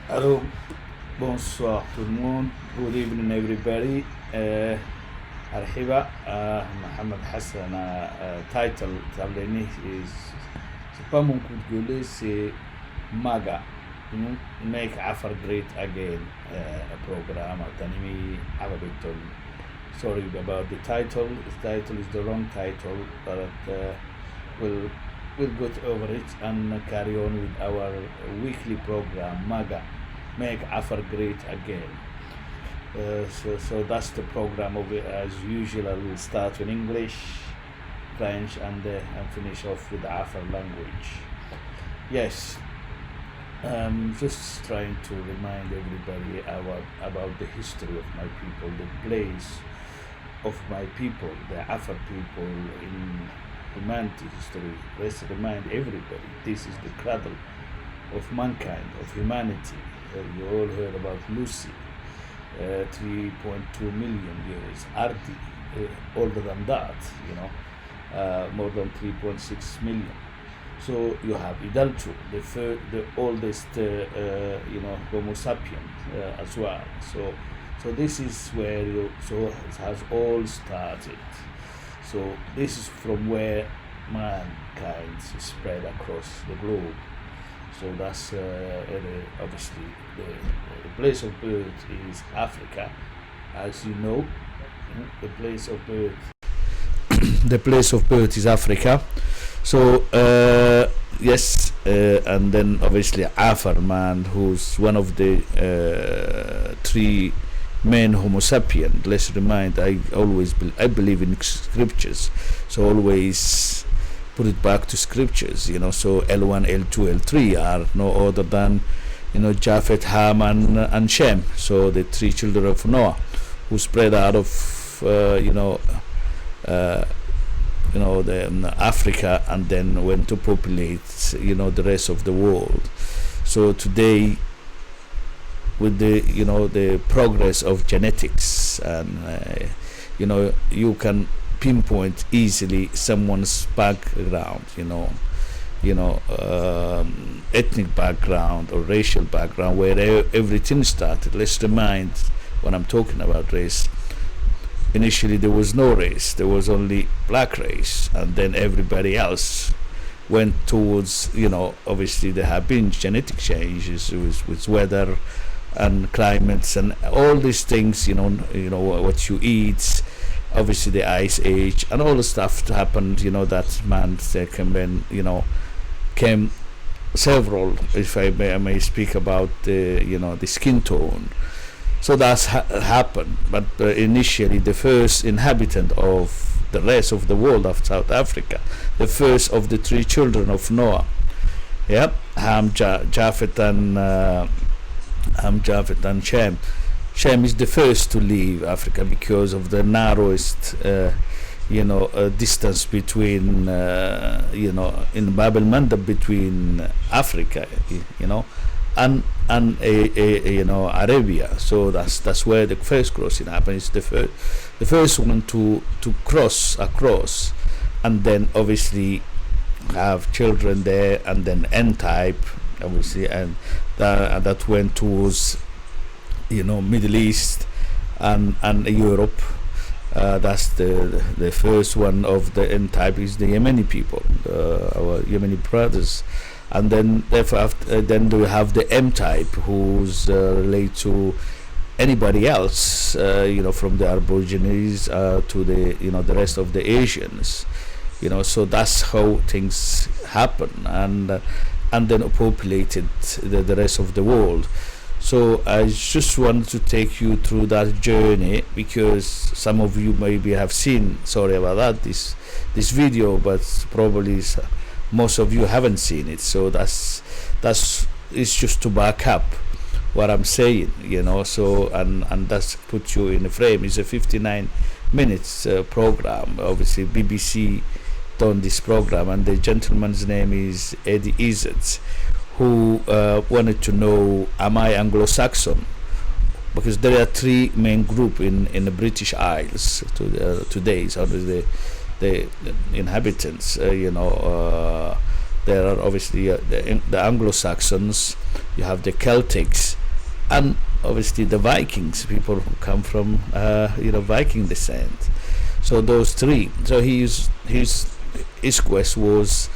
Hello, bonsoir tout le monde. Good evening, everybody. Arhiba, Mohamed Hassan. Title Tableni is c'est pas mon coup de gueule, c'est MAGA, Make Afar Great Again, a program at Anime Arabic. Sorry about the title. The title is the wrong title, but we'll go over it and carry on with our weekly program, MAGA, Make Afar Great Again. So that's the program of it. As usual, I will start in English, French, and finish off with the Afar language. Yes, just trying to remind everybody about the history of my people, the place of my people, the Afar people in humanity history. Let's remind everybody this is the cradle of mankind, of humanity. You all heard about Lucy, 3.2 million years. Ardi, older than that, more than 3.6 million. So you have Idaltu, the oldest, Homo sapiens as well. So this is where it has all started. So this is from where mankind is spread across the globe. So that's obviously the place of birth is Africa, as you know. The place of birth. The place of birth is Africa. So yes, and then obviously Afar man, who's one of the three main Homo sapien. Let's remind, I believe in scriptures, so always put it back to scriptures, so L1, L2, L3 are no other than, Japheth, Ham, and Shem. So the three children of Noah, who spread out of, Africa, and then went to populate, the rest of the world. So today, with the progress of genetics, and you can pinpoint easily someone's background, ethnic background or racial background, where everything started. Let's remind, when I'm talking about race, initially there was no race, there was only black race, and then everybody else went towards, obviously there have been genetic changes with weather and climates and all these things, what you eat, obviously the ice age and all the stuff happened, that man came several, if I may speak about the skin tone. So that's happened, but initially the first inhabitant of the rest of the world of South Africa, the first of the three children of Noah, Ham, Japheth, and Shem. Shem is the first to leave Africa because of the narrowest, distance between, in Bab el-Mandab between Africa, and Arabia. So that's where the first crossing happens. The first one to cross across, and then obviously have children there, and then N-type, obviously, and that went towards Middle East and Europe. That's the first one of the N-type is the Yemeni people, our Yemeni brothers, and then then we have the M-type, who's related to anybody else, from the Aborigines to the rest of the Asians, so that's how things happen, and then populated the rest of the world. So I just wanted to take you through that journey, because some of you maybe have seen, sorry about that, this video, but probably most of you haven't seen it. So that's it's just to back up what I'm saying, so and that's put you in a frame. It's a 59 minutes program. Obviously BBC done this program, and the gentleman's name is Eddie Izzet, who wanted to know, am I Anglo-Saxon? Because there are three main groups in the British Isles today. So the inhabitants, there are obviously the Anglo-Saxons, you have the Celtics, and obviously the Vikings, people who come from Viking descent. So those three. So his quest was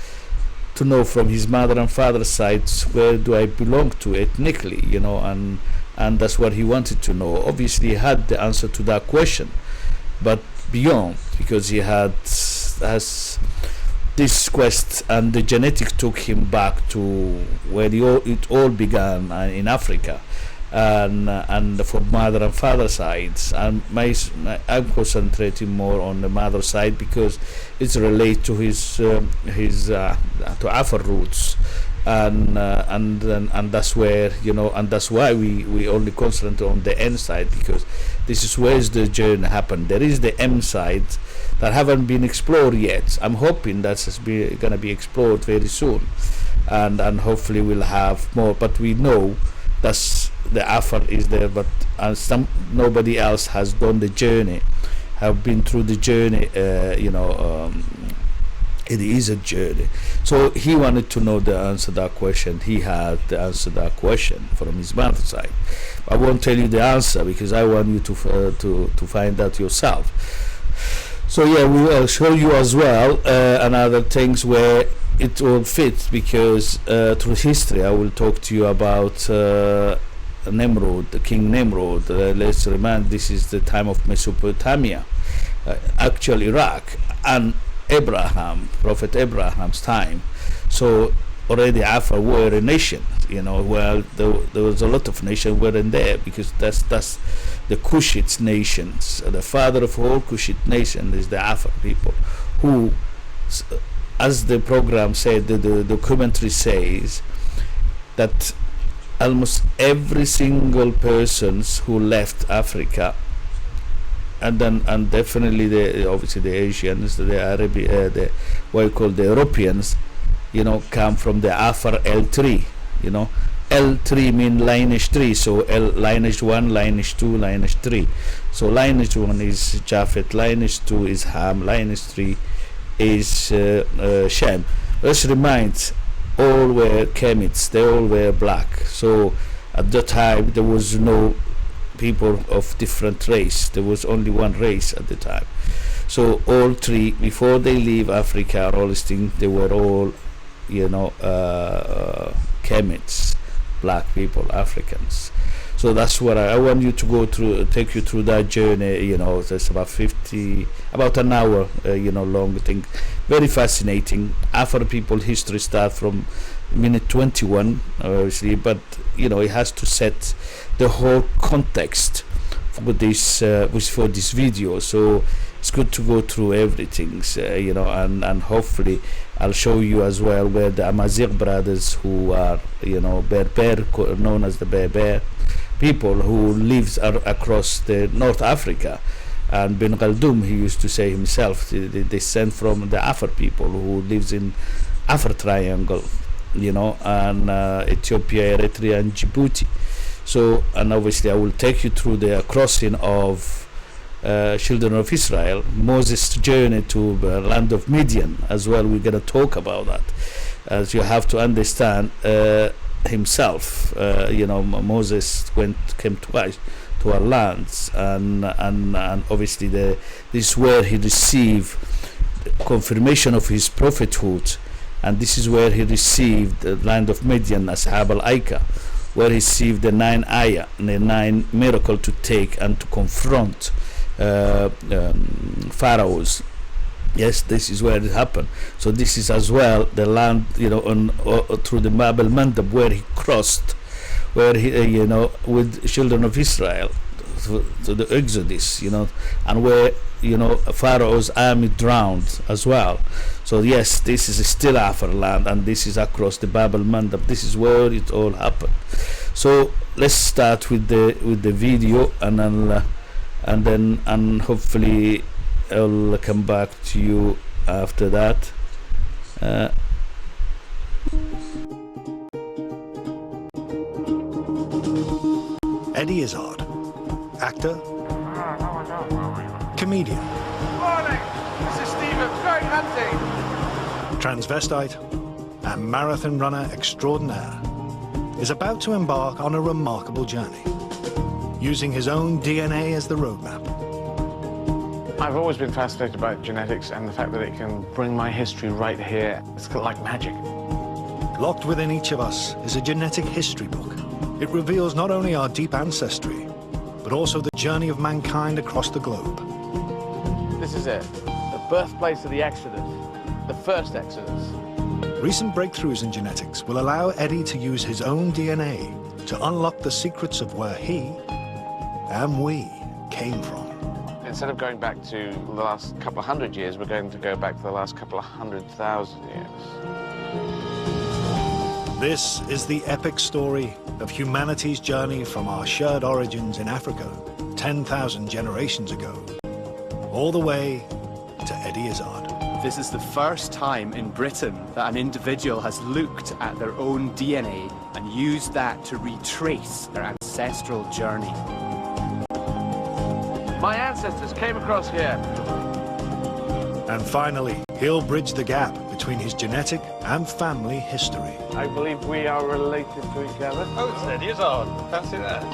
to know from his mother and father's sides, where do I belong to ethnically, and that's what he wanted to know. Obviously he had the answer to that question, but beyond, because he has this quest, and the genetic took him back to where it all began, in Africa, and for mother and father sides. And I'm concentrating more on the mother side, because it's related to his to Afar roots, and that's where, and that's why we only concentrate on the N side, because this is where the journey happened. There is the M side that haven't been explored yet. I'm hoping that's gonna be explored very soon, and hopefully we'll have more. But we know that's the Afar is there, but nobody else has done the journey, have been through the journey. It is a journey. So he wanted to know the answer to that question. He had the answer to that question from his mother's side. I won't tell you the answer, because I want you to find out yourself. So yeah, we will show you as well another things where it all fits, because through history I will talk to you about Nimrod, King Nimrod. Let's remind, this is the time of Mesopotamia, actual Iraq, and Prophet Abraham's time. So already Afar were a nation, well, there was a lot of nations were in there, because that's the Cushite nations. The father of all Cushite nations is the Afar people, who, as the program said, the documentary says that almost every single persons who left Africa, and definitely obviously the Asians, the Arabic, what you call the Europeans, come from the Afar L3. L3 mean lineage 3, so lineage 1, lineage 2, lineage 3. So lineage 1 is Japhet, lineage 2 is Ham, lineage 3 is Shem. Let's remind, all were Kemites, they all were black. So at the time there was no people of different race, there was only one race at the time. So all three, before they leave Africa, all these things, they were all Kemites, black people, Africans. So that's what I want you to go through, take you through that journey. It's about an hour long thing, very fascinating. Afar people history start from minute 21, obviously, but it has to set the whole context for this video. So it's good to go through everything, and hopefully I'll show you as well where the Amazigh brothers, who are Berber, known as the Berber people, who lives across the North Africa. And Ben Khaldun, he used to say himself, they descend from the Afar people who lives in Afar Triangle, and Ethiopia, Eritrea, and Djibouti. So, and obviously I will take you through the crossing of children of Israel, Moses' journey to the land of Midian as well. We're going to talk about that, as you have to understand himself. Moses came twice to our lands, and obviously this is where he received confirmation of his prophethood, and this is where he received the land of Midian, Ashab al-Aika, where he received the 9 ayah, the 9 miracle to take and to confront pharaohs. Yes, this is where it happened. So this is as well the land, through the Bab al-Mandab, where he crossed where he, you know, with children of Israel, to the Exodus, you know, and where, you know, Pharaoh's army drowned as well. So yes, this is still Afar land, and this is across the Bab el Mandab. This is where it all happened. So let's start with the video, and then hopefully I'll come back to you after that. Eddie Izzard, actor, comedian, Morning, this is Stephen, going hunting. transvestite, and marathon runner extraordinaire, is about to embark on a remarkable journey, using his own DNA as the roadmap. I've always been fascinated by genetics and the fact that it can bring my history right here. It's like magic. Locked within each of us is a genetic history book. It reveals not only our deep ancestry, but also the journey of mankind across the globe. This is it, the birthplace of the Exodus, the first Exodus. Recent breakthroughs in genetics will allow Eddie to use his own DNA to unlock the secrets of where he and we came from. Instead of going back to the last couple of hundred years, we're going to go back to the last couple of 100,000 years. This is the epic story of humanity's journey from our shared origins in Africa 10,000 generations ago, all the way to Eddie Izzard. This is the first time in Britain that an individual has looked at their own DNA and used that to retrace their ancestral journey. My ancestors came across here. And finally, he'll bridge the gap between his genetic and family history. I believe we are related to each other. Oh, it's Eddie Izzard. Fancy that.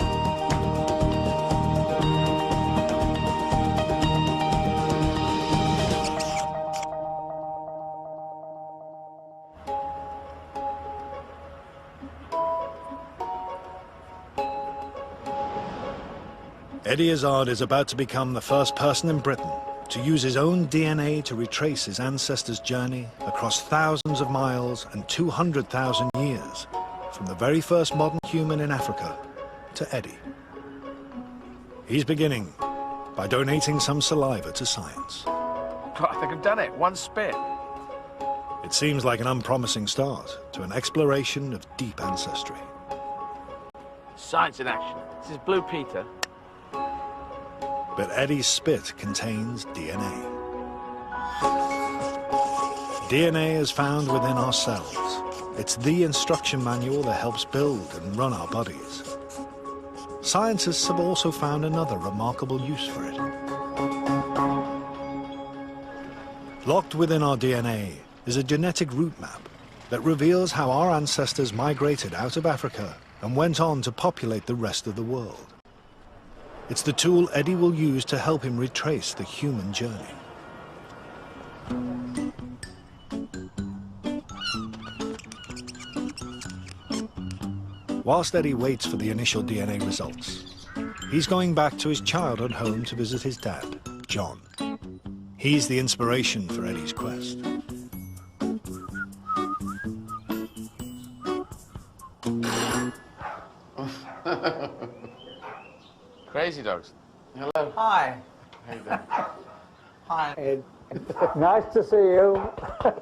Eddie Izzard is about to become the first person in Britain to use his own DNA to retrace his ancestors' journey across thousands of miles and 200,000 years, from the very first modern human in Africa to Eddie. He's beginning by donating some saliva to science. I think I've done it, one spit. It seems like an unpromising start to an exploration of deep ancestry. Science in action. This is Blue Peter. But Eddie's spit contains DNA. DNA is found within our cells. It's the instruction manual that helps build and run our bodies. Scientists have also found another remarkable use for it. Locked within our DNA is a genetic route map that reveals how our ancestors migrated out of Africa and went on to populate the rest of the world. It's the tool Eddie will use to help him retrace the human journey. Whilst Eddie waits for the initial DNA results, he's going back to his childhood home to visit his dad, John. He's the inspiration for Eddie's quest. Crazy dogs. Hello. Hi. How you doing? Hi, Ed. Nice to see you.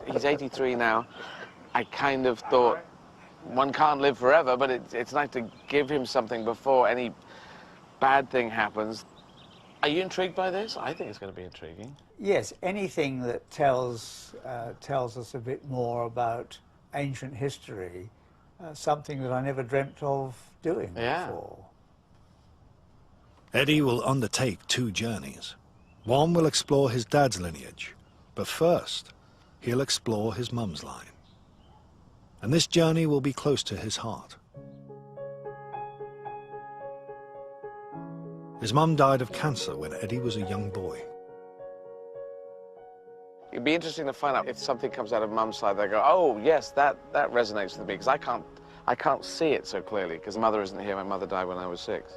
He's 83 now. I kind of thought one can't live forever, but it's nice to give him something before any bad thing happens. Are you intrigued by this? I think it's going to be intriguing. Yes, anything that tells us a bit more about ancient history, something that I never dreamt of doing before. Eddie will undertake two journeys. One will explore his dad's lineage, but first, he'll explore his mum's line. And this journey will be close to his heart. His mum died of cancer when Eddie was a young boy. It'd be interesting to find out if something comes out of Mum's side. They go, oh yes, that resonates with me, because I can't see it so clearly because Mother isn't here. My mother died when I was 6.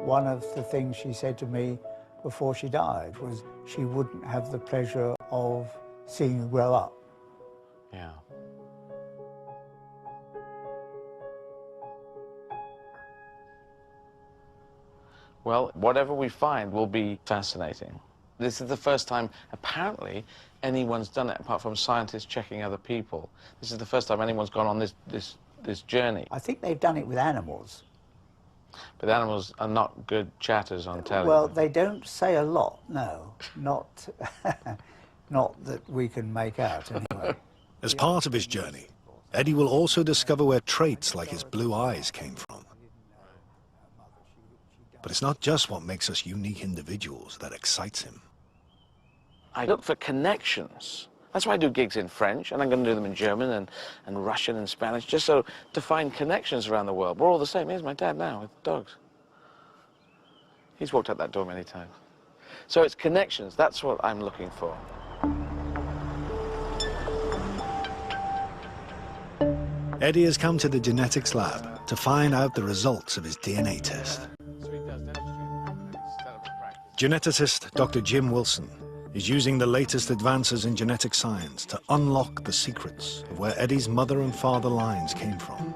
One of the things she said to me before she died was she wouldn't have the pleasure of seeing you grow up. Yeah. Well, whatever we find will be fascinating. This is the first time, apparently, anyone's done it, apart from scientists checking other people. This is the first time anyone's gone on this journey. I think they've done it with animals. But animals are not good chatters on telly. Well, they don't say a lot, no. Not, not that we can make out, anyway. As part of his journey, Eddie will also discover where traits like his blue eyes came from. But it's not just what makes us unique individuals that excites him. I look for connections. That's why I do gigs in French, and I'm going to do them in German and Russian and Spanish, just so to find connections around the world. We're all the same. Here's my dad now with dogs. He's walked out that door many times. So it's connections. That's what I'm looking for. Eddie has come to the genetics lab to find out the results of his DNA test. Geneticist Dr. Jim Wilson is using the latest advances in genetic science to unlock the secrets of where Eddie's mother and father lines came from.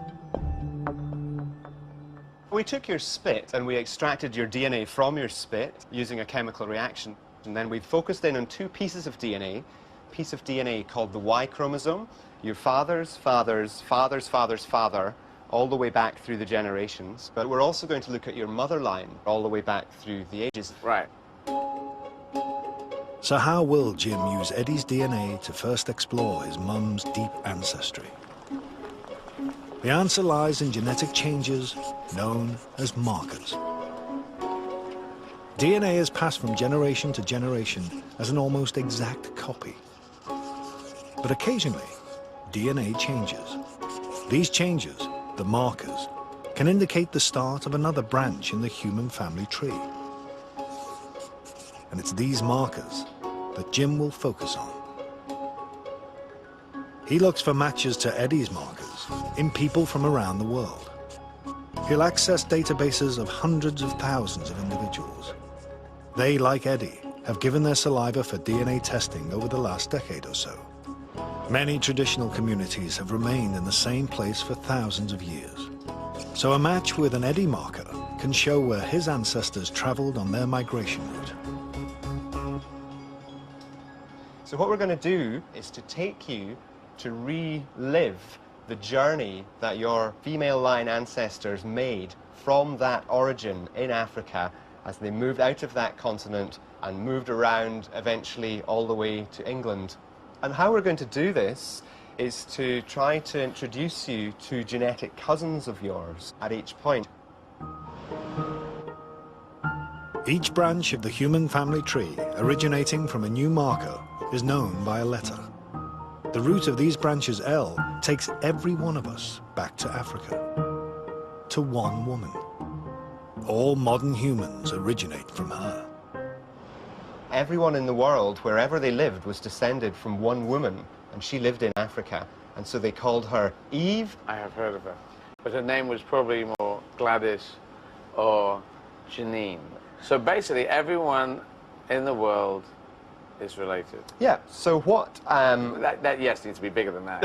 We took your spit and we extracted your DNA from your spit using a chemical reaction. And then we focused in on two pieces of DNA. A piece of DNA called the Y chromosome, your father's father's father's father's father, all the way back through the generations. But we're also going to look at your mother line all the way back through the ages. Right. So how will Jim use Eddie's DNA to first explore his mum's deep ancestry? The answer lies in genetic changes known as markers. DNA is passed from generation to generation as an almost exact copy. But occasionally, DNA changes. These changes, the markers, can indicate the start of another branch in the human family tree. And it's these markers that Jim will focus on. He looks for matches to Eddie's markers in people from around the world. He'll access databases of hundreds of thousands of individuals. They, like Eddie, have given their saliva for DNA testing over the last decade or so. Many traditional communities have remained in the same place for thousands of years. So a match with an Eddie marker can show where his ancestors traveled on their migration route. So what we're going to do is to take you to relive the journey that your female line ancestors made from that origin in Africa as they moved out of that continent and moved around eventually all the way to England. And how we're going to do this is to try to introduce you to genetic cousins of yours at each point. Each branch of the human family tree originating from a new marker is known by a letter. The root of these branches, L, takes every one of us back to Africa, to one woman. All modern humans originate from her. Everyone in the world, wherever they lived, was descended from one woman, and she lived in Africa. And so they called her Eve. I have heard of her. But her name was probably more Gladys or Janine. So basically, everyone in the world is related. Yeah, so what... That yes, needs to be bigger than that.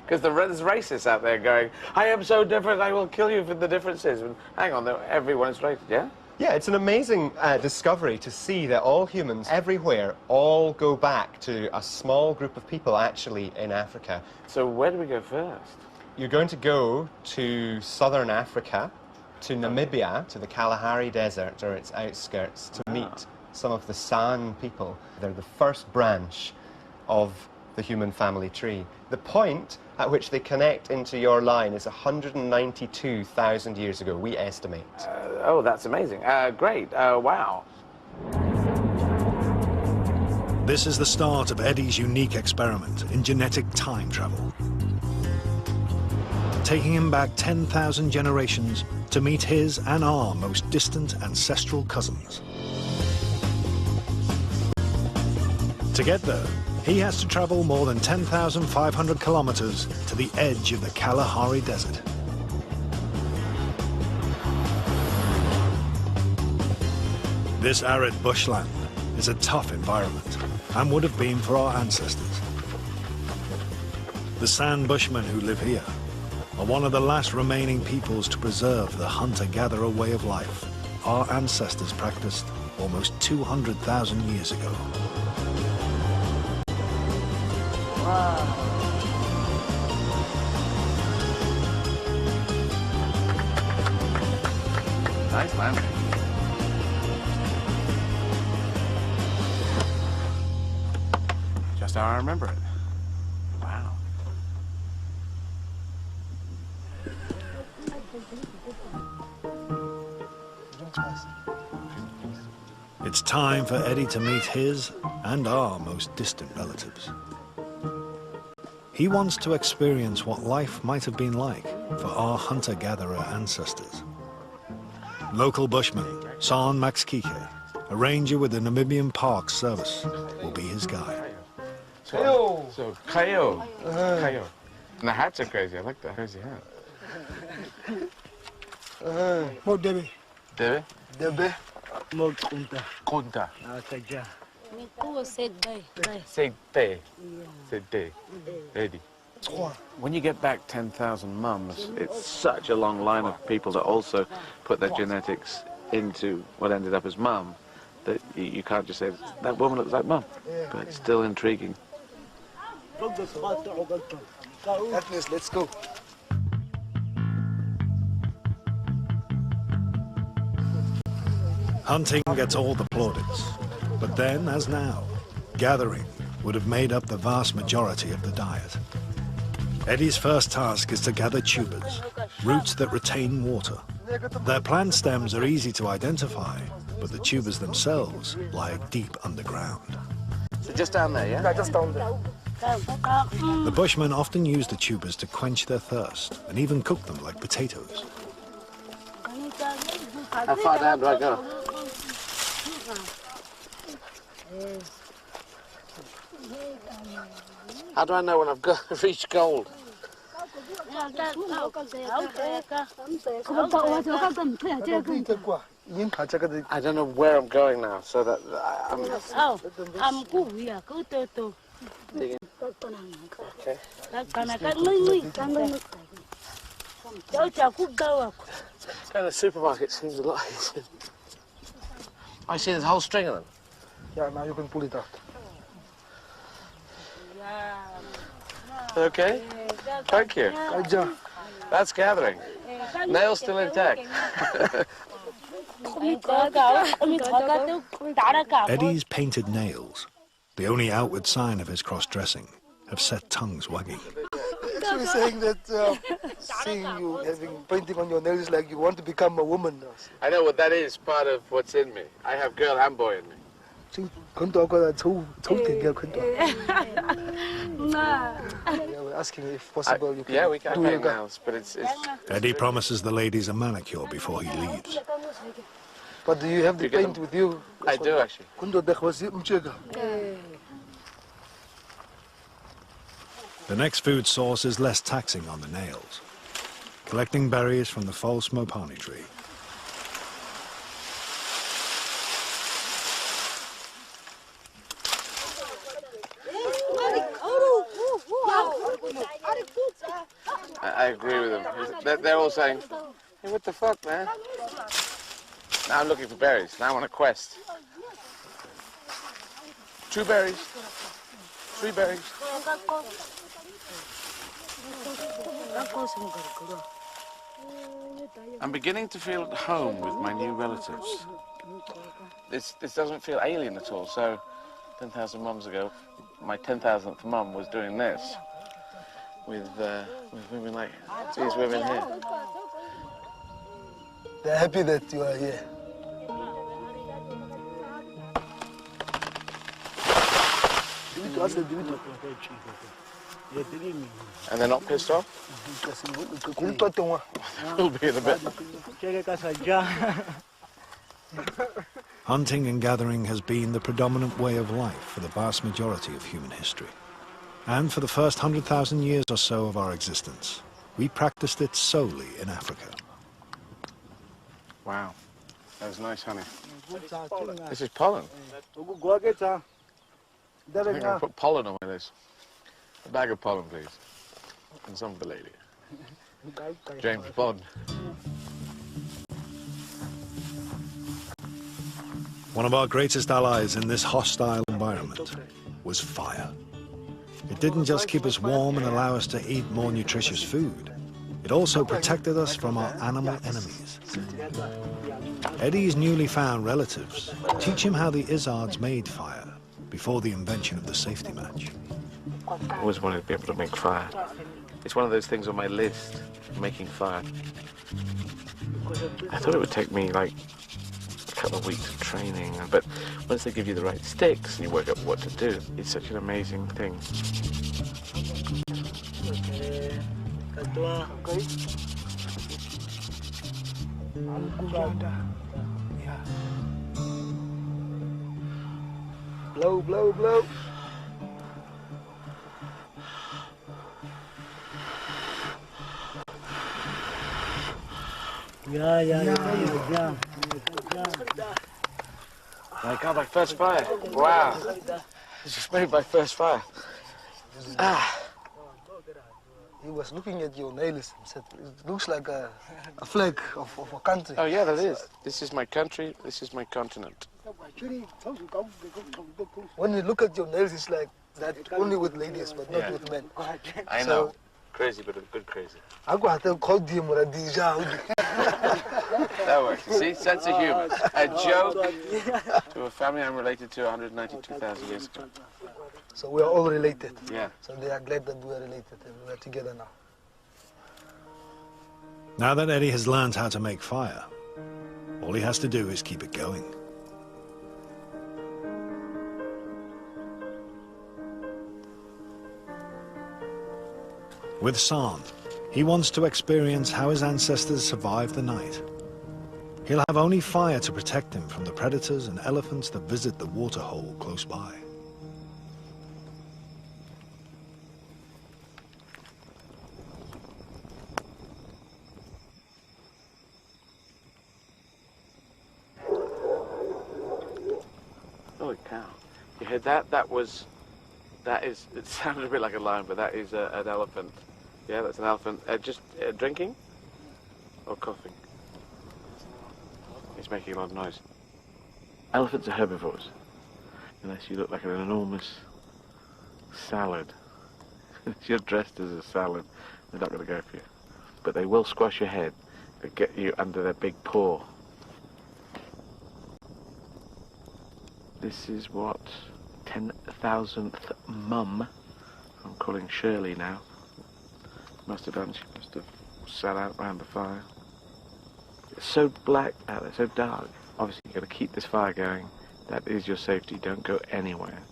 Because there's racists out there going, I am so different, I will kill you for the differences. And hang on, everyone is related, yeah? Yeah, it's an amazing discovery to see that all humans everywhere all go back to a small group of people actually in Africa. So where do we go first? You're going to go to southern Africa, to Namibia, to the Kalahari Desert or its outskirts to meet some of the San people. They're the first branch of the human family tree. The point at which they connect into your line is 192,000 years ago, we estimate. Oh, that's amazing. Great. Wow. This is the start of Eddie's unique experiment in genetic time travel, taking him back 10,000 generations to meet his and our most distant ancestral cousins. To get there, he has to travel more than 10,500 kilometers to the edge of the Kalahari Desert. This arid bushland is a tough environment, and would have been for our ancestors. The San Bushmen who live here are one of the last remaining peoples to preserve the hunter-gatherer way of life our ancestors practiced almost 200,000 years ago. Nice landing. Just how I remember it. Wow. It's time for Eddie to meet his and our most distant relatives. He wants to experience what life might have been like for our hunter-gatherer ancestors. Local bushman, San Max Kike, a ranger with the Namibian Park Service, will be his guide. So Kayo. Kayo. And the hats are crazy. I like the crazy hat. Mo Debe. Debe? Debe. Mo Kunta. Kunta. Kaja. Segte. Segte. Eddie. When you get back 10,000 mums, it's such a long line of people that also put their genetics into what ended up as mum that you can't just say, that woman looks like mum. But it's still intriguing. Agnes, let's go. Hunting gets all the plaudits, but then, as now, gathering would have made up the vast majority of the diet. Eddie's first task is to gather tubers, roots that retain water. Their plant stems are easy to identify, but the tubers themselves lie deep underground. So just down there, yeah? Yeah, just down there. The bushmen often use the tubers to quench their thirst and even cook them like potatoes. How far down do I go? How do I know when I've reached gold? I don't know where I'm going now, so that I'm digging. Okay. Going to the supermarket seems a lot easier. I see there's a whole string of them. Yeah, now you can pull it out. Okay. Thank you. Kaja. That's gathering. Nails still intact. Eddie's painted nails, the only outward sign of his cross-dressing, have set tongues wagging. So you're saying that seeing you having painting on your nails like you want to become a woman. I know what that is, part of what's in me. I have girl and boy in me. Yeah, we're asking if possible you can Yeah, we can do paint yoga. nails, but it's Eddie promises the ladies a manicure before he leaves. But do you have the You get paint them. with you? I do actually. The next food source is less taxing on the nails, collecting berries from the false mopani tree. I agree with them. They're all saying, hey, what the fuck, man? Now I'm looking for berries. Now I'm on a quest. 2 berries. 3 berries. I'm beginning to feel at home with my new relatives. This doesn't feel alien at all. So 10,000 mums ago, my 10,000th mum was doing this with women like these women here. They're happy that you are here. And they're not pissed off? We'll be in a bit. Hunting and gathering has been the predominant way of life for the vast majority of human history. And for the first 100,000 years or so of our existence, we practiced it solely in Africa. Wow, that was nice honey. This is pollen. I think I'll put pollen on this. A bag of pollen, please. And some for the lady. James Bond. One of our greatest allies in this hostile environment was fire. It didn't just keep us warm and allow us to eat more nutritious food. It also protected us from our animal enemies. Eddie's newly found relatives teach him how the Izzards made fire before the invention of the safety match. I always wanted to be able to make fire. It's one of those things on my list, making fire. I thought it would take me like a couple of weeks of training, but once they give you the right sticks and you work out what to do, it's such an amazing thing. Blow, blow, blow. Yeah. My God, my first fire. Wow. I just made my first fire. Ah. He was looking at your nails and said, it looks like a flag of a country. Oh, yeah, that is. This is my country. This is my continent. When you look at your nails, it's like that only with ladies, but not with men. I know. Crazy, but a good crazy. I got to call him That works. See, sense of humor. A joke to a family I'm related to 192,000 years ago. So we are all related. Yeah. So they are glad that we are related and we are together now. Now that Eddie has learned how to make fire, all he has to do is keep it going. With San, he wants to experience how his ancestors survived the night. He'll have only fire to protect him from the predators and elephants that visit the waterhole close by. Holy cow. You heard that? It sounded a bit like a lion, but that is an elephant. Yeah, that's an elephant. Just drinking or coughing? He's making a lot of noise. Elephants are herbivores, unless you look like an enormous salad. If you're dressed as a salad, they're not going to go for you. But they will squash your head. They get you under their big paw. This is what 10,000th mum, I'm calling Shirley now, must have done. She must have sat out round the fire. It's so black out there, so dark. Obviously you've got to keep this fire going. That is your safety. Don't go anywhere.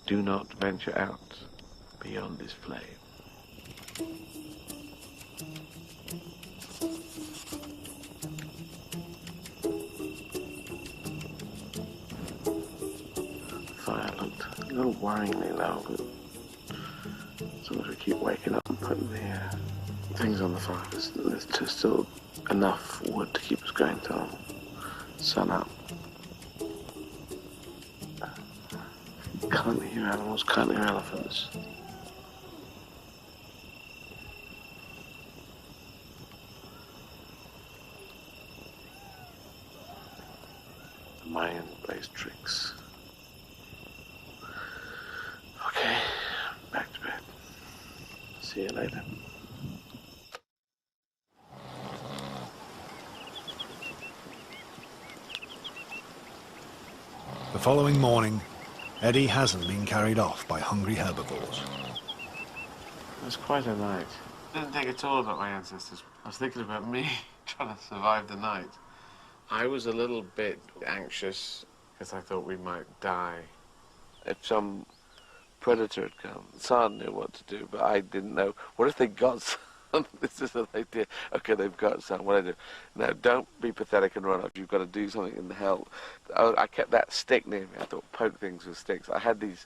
Do not venture out beyond this flame. Fire looked a little worryingly low, but as long as we keep waking up and putting the things on the fire, there's just still enough wood to keep us going till sun up. Can't hear animals, can't hear elephants. The Mayan plays tricks. Okay, back to bed. See you later. The following morning, Eddie hasn't been carried off by hungry herbivores. It was quite a night. I didn't think at all about my ancestors. I was thinking about me trying to survive the night. I was a little bit anxious because I thought we might die. If some predator had come, San knew what to do, but I didn't know. What if they got some? This is an idea. Okay, they've got some. What do I do? Now, don't be pathetic and run off. You've got to do something in the hell. I kept that stick near me. I thought, poke things with sticks. I had these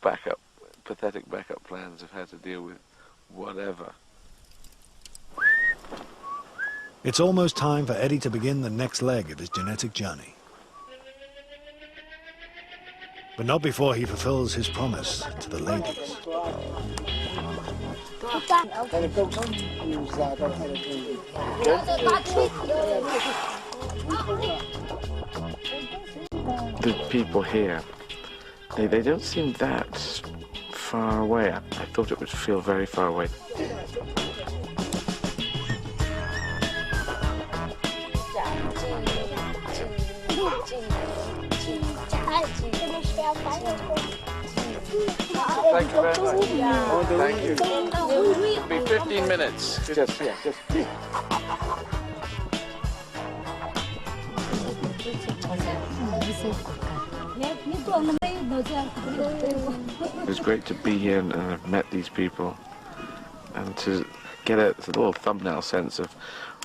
pathetic backup plans of how to deal with whatever. It's almost time for Eddie to begin the next leg of his genetic journey. But not before he fulfills his promise to the ladies. the people here, they don't seem that far away. I thought it would feel very far away. Thank you very much. Thank you. It'll be 15 minutes. Just. It was great to be here and I've met these people and to get a little thumbnail sense of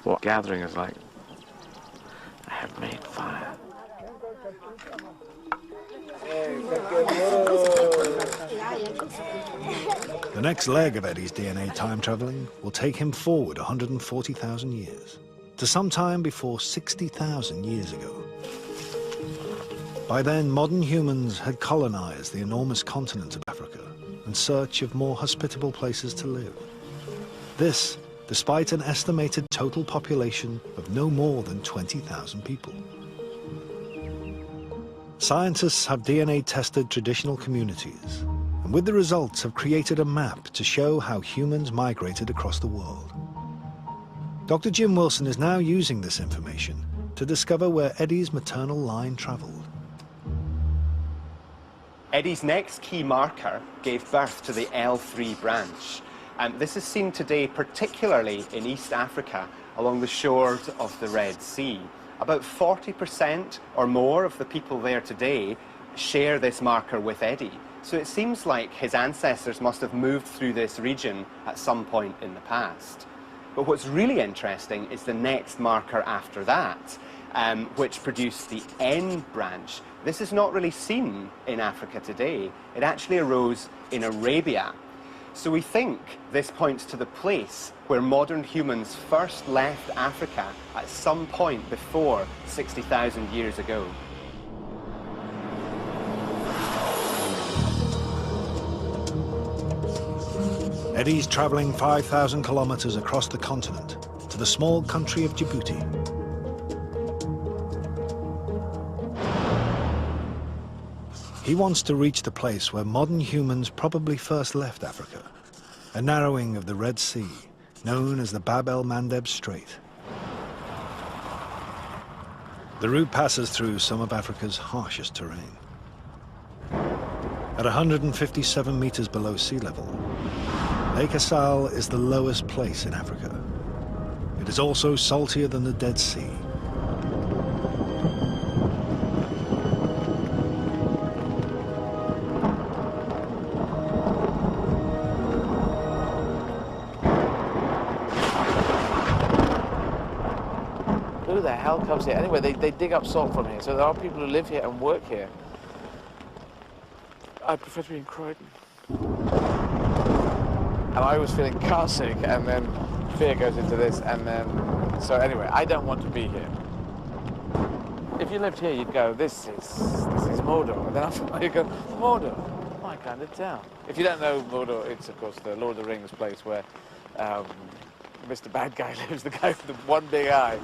what gathering is like. I have made fire. The next leg of Eddie's DNA time traveling will take him forward 140,000 years, to sometime before 60,000 years ago. By then, modern humans had colonized the enormous continent of Africa in search of more hospitable places to live. This, despite an estimated total population of no more than 20,000 people. Scientists have DNA tested traditional communities, and with the results have created a map to show how humans migrated across the world. Dr. Jim Wilson is now using this information to discover where Eddie's maternal line traveled. Eddie's next key marker gave birth to the L3 branch. And this is seen today particularly in East Africa along the shores of the Red Sea. About 40% or more of the people there today share this marker with Eddie. So it seems like his ancestors must have moved through this region at some point in the past. But what's really interesting is the next marker after that, which produced the N branch. This is not really seen in Africa today. It actually arose in Arabia. So we think this points to the place where modern humans first left Africa at some point before 60,000 years ago. Eddie's traveling 5,000 kilometers across the continent to the small country of Djibouti. He wants to reach the place where modern humans probably first left Africa, a narrowing of the Red Sea, known as the Bab el-Mandeb Strait. The route passes through some of Africa's harshest terrain. At 157 meters below sea level, Lake Assal is the lowest place in Africa. It is also saltier than the Dead Sea. Who the hell comes here? Anyway, they dig up salt from here, so there are people who live here and work here. I prefer to be in Croydon. And I was feeling car sick, and then fear goes into this, and then... So anyway, I don't want to be here. If you lived here, you'd go, this is Mordor. And then after you go, Mordor, my kind of town. If you don't know Mordor, it's, of course, the Lord of the Rings place where Mr. Bad Guy lives, the guy with the one big eye.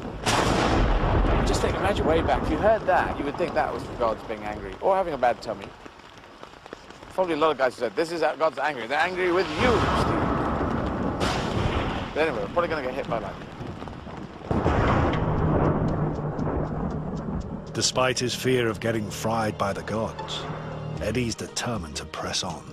Just think, imagine way back, if you heard that, you would think that was the gods being angry, or having a bad tummy. Probably a lot of guys who said, this is how God's angry. They're angry with you, Steve. But anyway, we're probably going to get hit by lightning. Despite his fear of getting fried by the gods, Eddie's determined to press on.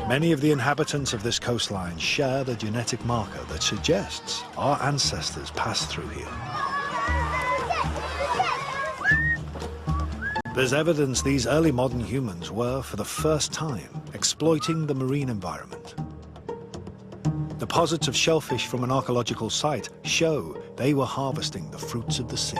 Many of the inhabitants of this coastline share the genetic marker that suggests our ancestors passed through here. There's evidence these early modern humans were, for the first time, exploiting the marine environment. Deposits of shellfish from an archaeological site show they were harvesting the fruits of the sea.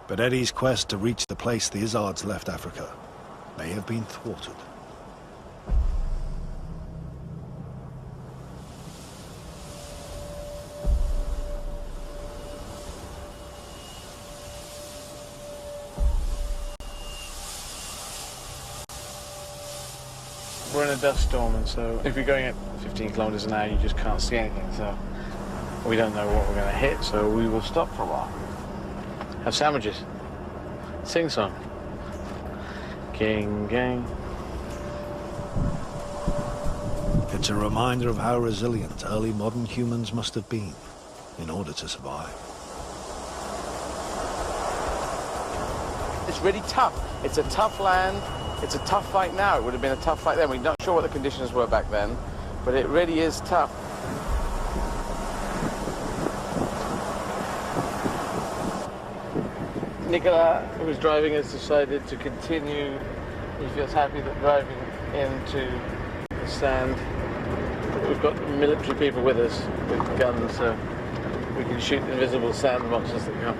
But Eddie's quest to reach the place the Izzards left Africa may have been thwarted. We're in a dust storm, and so if you're going at 15 kilometers an hour, you just can't see anything. So we don't know what we're going to hit, so we will stop for a while. Have sandwiches. Sing song. King, gang. It's a reminder of how resilient early modern humans must have been in order to survive. It's really tough. It's a tough land. It's a tough fight now. It would have been a tough fight then. We're not sure what the conditions were back then, but it really is tough. Nicola, who was driving, has decided to continue. He feels happy that driving into the sand. We've got military people with us with guns, so we can shoot invisible sand monsters that come.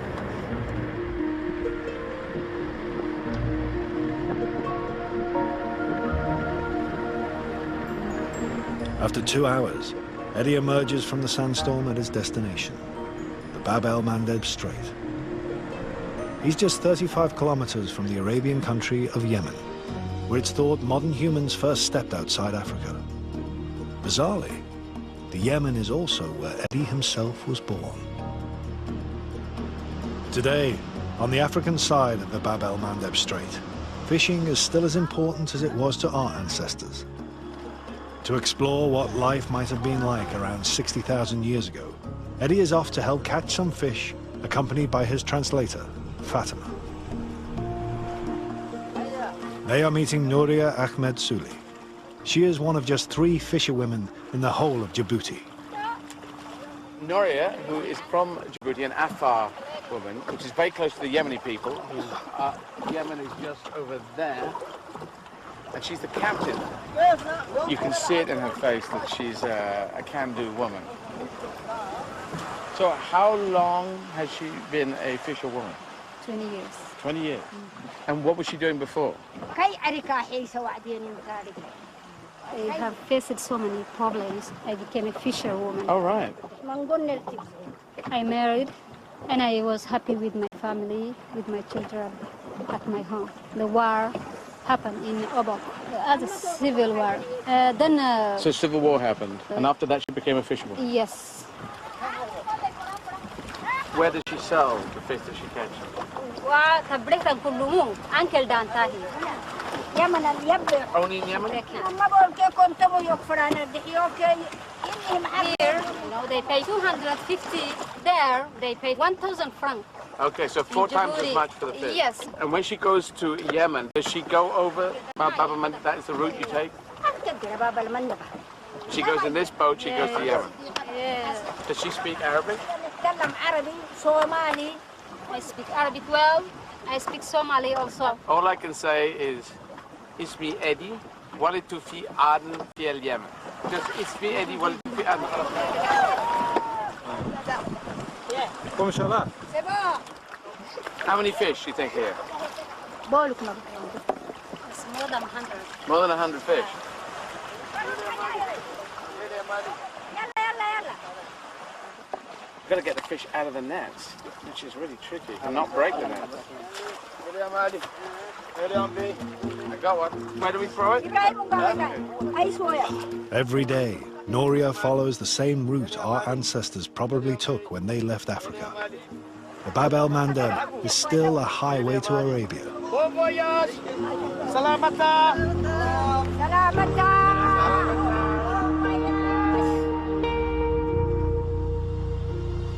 After 2 hours, Eddie emerges from the sandstorm at his destination, the Bab el-Mandeb Strait. He's just 35 kilometers from the Arabian country of Yemen, where it's thought modern humans first stepped outside Africa. Bizarrely, the Yemen is also where Eddie himself was born. Today, on the African side of the Bab el-Mandeb Strait, fishing is still as important as it was to our ancestors. To explore what life might have been like around 60,000 years ago, Eddie is off to help catch some fish, accompanied by his translator, Fatima. They are meeting Nouria Ahmed Suli. She is one of just 3 fisherwomen in the whole of Djibouti. Nouria, who is from Djibouti, an Afar woman, which is very close to the Yemeni people. Yemen is just over there. And she's the captain. You can see it in her face that she's a can-do woman. So how long has she been a fisherwoman? 20 years. 20 years. And what was she doing before? I have faced so many problems. I became a fisherwoman. Oh, right. I married, and I was happy with my family, with my children at my home. The war happened in Obok as a civil war. So civil war happened, and after that she became a fisherwoman? Yes. Where did she sell the fish that she catches? Only in Yemen? Here, they pay 250. There, they pay 1,000 francs. Okay, so 4 times as much for the fish. Yes. And when she goes to Yemen, does she go over Bab el-Mandeb? That is the route you take? She goes in this boat, she goes to Yemen. Yes. Does she speak Arabic? I speak Arabic well. I speak Somali also. All I can say is, Ismi Eddie, ولدت في عدن في اليمن. Just Ismi Eddie, ولدت في عدن. How many fish do you think here? It's more than 100. More than 100 fish. You've got to get the fish out of the nets, which is really tricky, and not break the nets. I got one. Where do we throw it? Every day, Nouria follows the same route our ancestors probably took when they left Africa. The Bab el-Mandeb is still a highway to Arabia. Bon voyage! Salamata!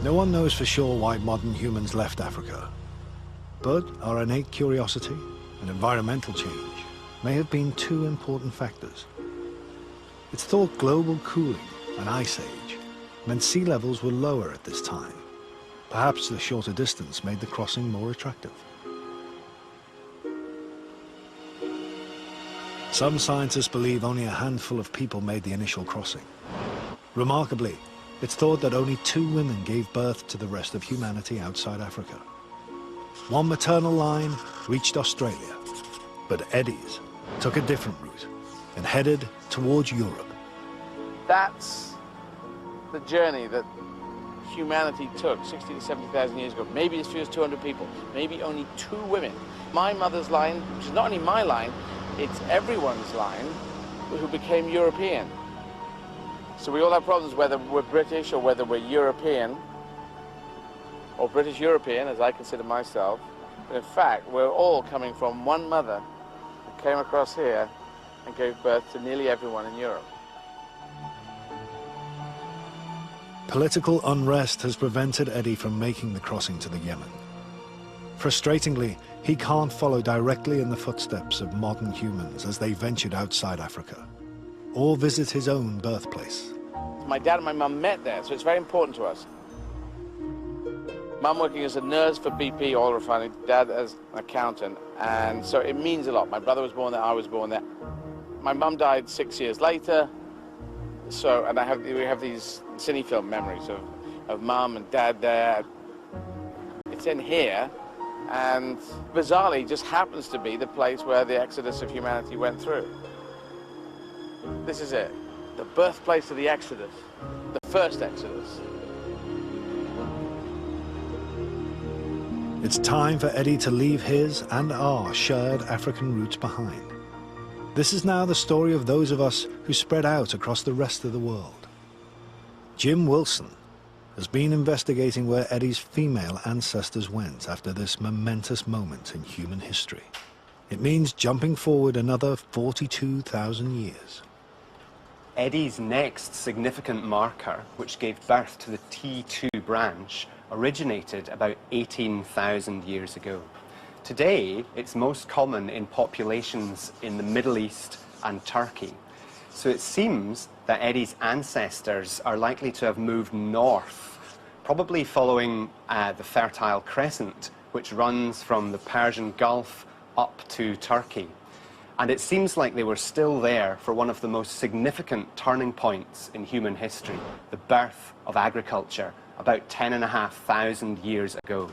No one knows for sure why modern humans left Africa, but our innate curiosity and environmental change may have been 2 important factors. It's thought global cooling and ice age meant sea levels were lower at this time. Perhaps the shorter distance made the crossing more attractive. Some scientists believe only a handful of people made the initial crossing. Remarkably, it's thought that only 2 women gave birth to the rest of humanity outside Africa. One maternal line reached Australia, but Eddie's took a different route and headed towards Europe. That's the journey that humanity took 60 to 70,000 years ago. Maybe as few as 200 people, maybe only 2 women. My mother's line, which is not only my line, it's everyone's line, who became European. So we all have problems whether we're British or whether we're European, or British European, as I consider myself. But in fact, we're all coming from one mother who came across here and gave birth to nearly everyone in Europe. Political unrest has prevented Eddie from making the crossing to the Yemen. Frustratingly, he can't follow directly in the footsteps of modern humans as they ventured outside Africa, or visit his own birthplace. My dad and my mum met there, so it's very important to us. Mum working as a nurse for BP oil refining, dad as an accountant, and so it means a lot. My brother was born there, I was born there. My mum died 6 years later, so, and we have these cine film memories of mum and dad there. It's in here, and bizarrely just happens to be the place where the exodus of humanity went through. This is it, the birthplace of the exodus, the first exodus. It's time for Eddie to leave his and our shared African roots behind. This is now the story of those of us who spread out across the rest of the world. Jim Wilson has been investigating where Eddie's female ancestors went after this momentous moment in human history. It means jumping forward another 42,000 years. Eddie's next significant marker, which gave birth to the T2 branch, originated about 18,000 years ago. Today, it's most common in populations in the Middle East and Turkey. So it seems that Eddie's ancestors are likely to have moved north, probably following the Fertile Crescent, which runs from the Persian Gulf up to Turkey. And it seems like they were still there for one of the most significant turning points in human history, the birth of agriculture, about 10,500 years ago.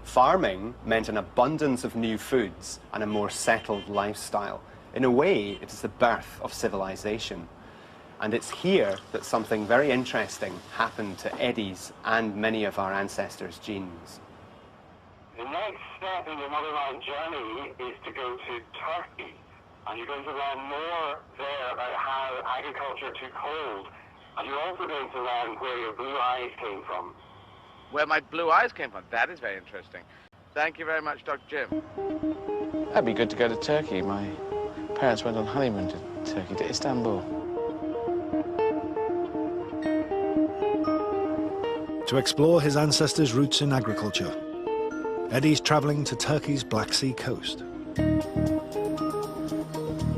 Farming meant an abundance of new foods and a more settled lifestyle. In a way, it is the birth of civilization. And it's here that something very interesting happened to Eddie's and many of our ancestors' genes. The next step in the motherland journey is to go to Turkey. And you're going to learn more there about how agriculture took hold. And you're also going to learn where your blue eyes came from. Where my blue eyes came from, that is very interesting. Thank you very much, Dr. Jim. That'd be good to go to Turkey. My parents went on honeymoon to Turkey, to Istanbul. To explore his ancestors' roots in agriculture, Eddie's traveling to Turkey's Black Sea coast.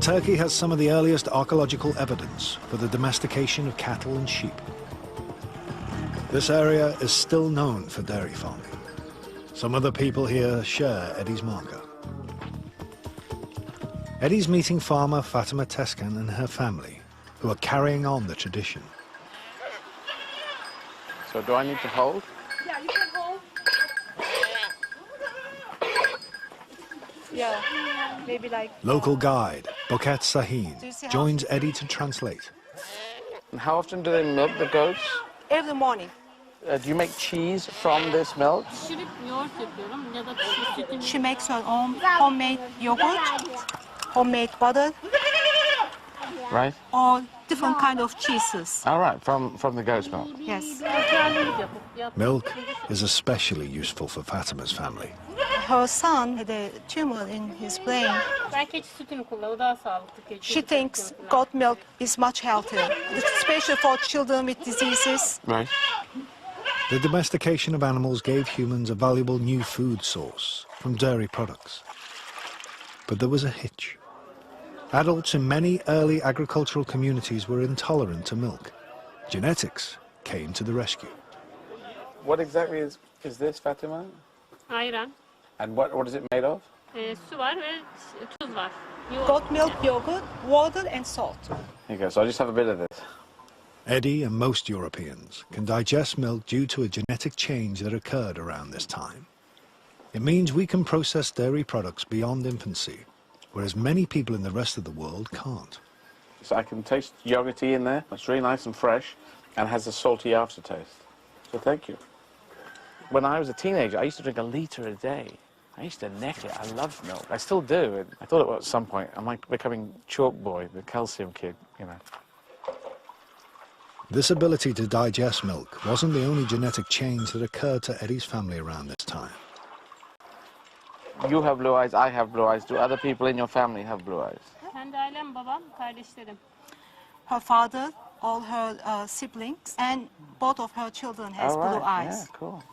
Turkey has some of the earliest archaeological evidence for the domestication of cattle and sheep. This area is still known for dairy farming. Some of the people here share Eddie's marker. Eddie's meeting farmer Fatima Teskan and her family, who are carrying on the tradition. So do I need to hold? Yeah, you can hold. Yeah, maybe like... Local guide, Boket Sahin, joins Eddie to translate. And how often do they milk the goats? Every morning. Do you make cheese from this milk? She makes her own homemade yogurt, homemade butter, Right? or different kind of cheeses. All right, from the goat's milk. Yes. Milk is especially useful for Fatima's family. Her son had a tumor in his brain. She thinks goat milk is much healthier, especially for children with diseases. Right. The domestication of animals gave humans a valuable new food source from dairy products. But there was a hitch. Adults in many early agricultural communities were intolerant to milk. Genetics came to the rescue. What exactly is this, Fatima? Ayran. And what is it made of? Su var ve tuz var. Goat milk, yogurt, water, and salt. Here you go, so I'll just have a bit of this. Eddie and most Europeans can digest milk due to a genetic change that occurred around this time. It means we can process dairy products beyond infancy, whereas many people in the rest of the world can't. So I can taste yogurty in there. It's really nice and fresh and has a salty aftertaste. So thank you. When I was a teenager, I used to drink 1 litre a day. I used to neck it. I loved milk. I still do. I thought at some point I'm like becoming Chalk Boy, the calcium kid, you know. This ability to digest milk wasn't the only genetic change that occurred to Eddie's family around this time. You have blue eyes, I have blue eyes. Do other people in your family have blue eyes? Kendi ailem, babam, kardeşlerim. Her father, all her siblings, and both of her children has blue eyes. Yeah, cool.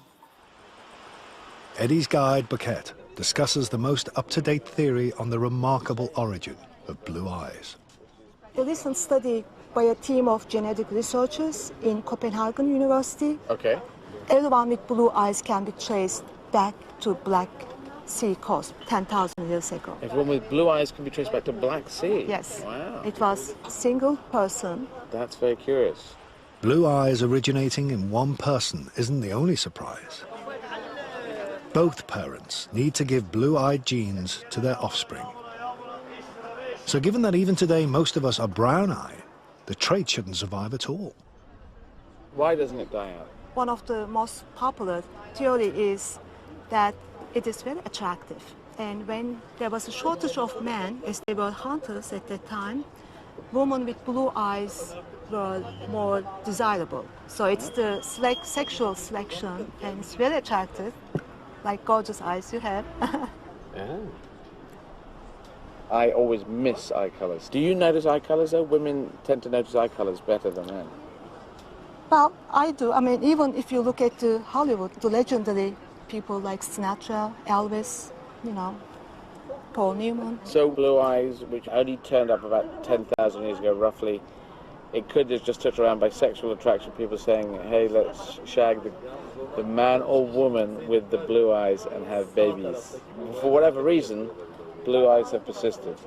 Eddie's guide, Bucket, discusses the most up-to-date theory on the remarkable origin of blue eyes. A recent study by a team of genetic researchers in Copenhagen University. Okay. Everyone with blue eyes can be traced back to Black Sea coast 10,000 years ago. Everyone with blue eyes can be traced back to Black Sea? Yes. Wow. It was a single person. That's very curious. Blue eyes originating in one person isn't the only surprise. Both parents need to give blue-eyed genes to their offspring. So given that even today most of us are brown-eyed, the trait shouldn't survive at all. Why doesn't it die out? One of the most popular theory is that it is very attractive. And when there was a shortage of men, as they were hunters at that time, women with blue eyes were more desirable. So it's the sexual selection, and it's very attractive, like gorgeous eyes you have. Yeah. I always miss eye colours. Do you notice eye colours though? Women tend to notice eye colours better than men. Well, I do. I mean, even if you look at Hollywood, the legendary people like Sinatra, Elvis, you know, Paul Newman. So blue eyes, which only turned up about 10,000 years ago, roughly, it could have just touched around by sexual attraction, people saying, hey, let's shag the man or woman with the blue eyes and have babies. For whatever reason, blue eyes have persisted.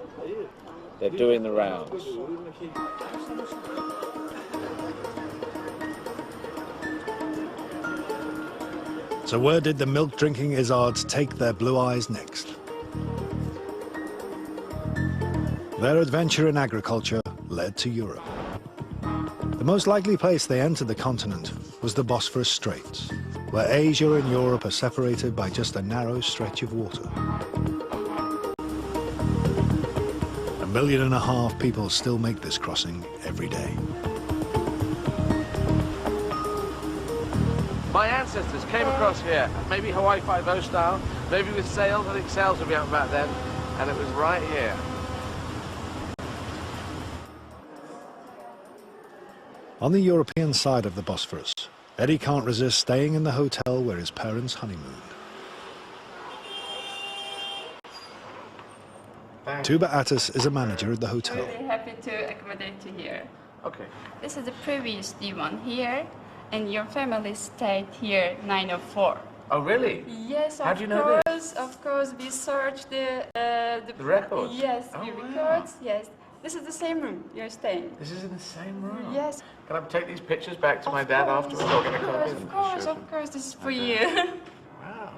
They're doing the rounds. So where did the milk-drinking Izzards take their blue eyes next? Their adventure in agriculture led to Europe. The most likely place they entered the continent was the Bosphorus Straits, where Asia and Europe are separated by just a narrow stretch of water. 1.5 million people still make this crossing every day. My ancestors came across here, maybe Hawaii Five-0 style, maybe with sails. I think sails would be out back then, and it was right here. On the European side of the Bosphorus, Eddie can't resist staying in the hotel where his parents honeymooned. Tuba Attis is a manager at the hotel. Really happy to accommodate you here. Okay. This is the previous D1 here, and your family stayed here 904. Oh, really? Yes, How do you know this? Of course, we searched the records? Yes, oh, the wow. records, yes. This is the same room you're staying. This is in the same room? Yes. Can I take these pictures back to my dad afterwards? Or get a copy? Of course, this is for you. Wow.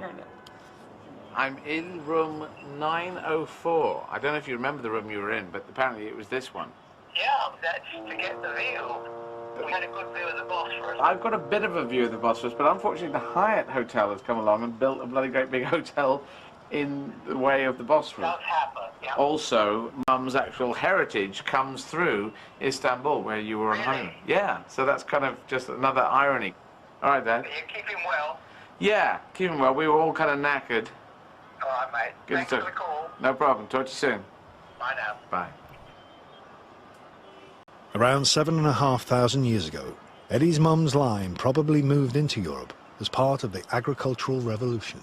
I'm in room 904. I don't know if you remember the room you were in, but apparently it was this one. Yeah, that's to get the view. We had a good view of the Bosphorus. I've got a bit of a view of the Bosphorus, but unfortunately the Hyatt Hotel has come along and built a bloody great big hotel in the way of the Bosphorus. Does happen, yeah. Also, Mum's actual heritage comes through Istanbul, where you were on honeymoon. Yeah, so that's kind of just another irony. All right, Dad. You keep him well. Yeah, keep him well. We were all kind of knackered. All right, mate. Good Thanks to for the call. No problem. Talk to you soon. Bye now. Bye. Around 7,500 years ago, Eddie's mum's line probably moved into Europe as part of the agricultural revolution.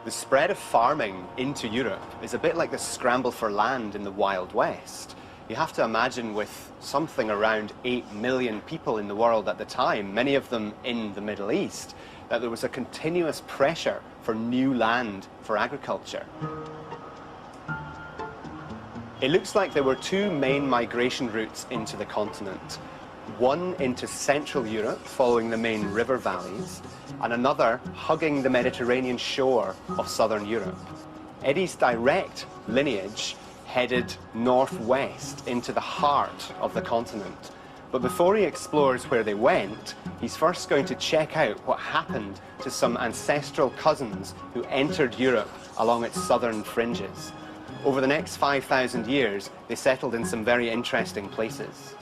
The spread of farming into Europe is a bit like the scramble for land in the Wild West. You have to imagine with something around 8 million people in the world at the time, many of them in the Middle East, that there was a continuous pressure for new land for agriculture. It looks like there were two main migration routes into the continent. One into Central Europe, following the main river valleys, and another hugging the Mediterranean shore of Southern Europe. Eddie's direct lineage headed northwest into the heart of the continent. But before he explores where they went, he's first going to check out what happened to some ancestral cousins who entered Europe along its southern fringes. Over the next 5,000 years, they settled in some very interesting places.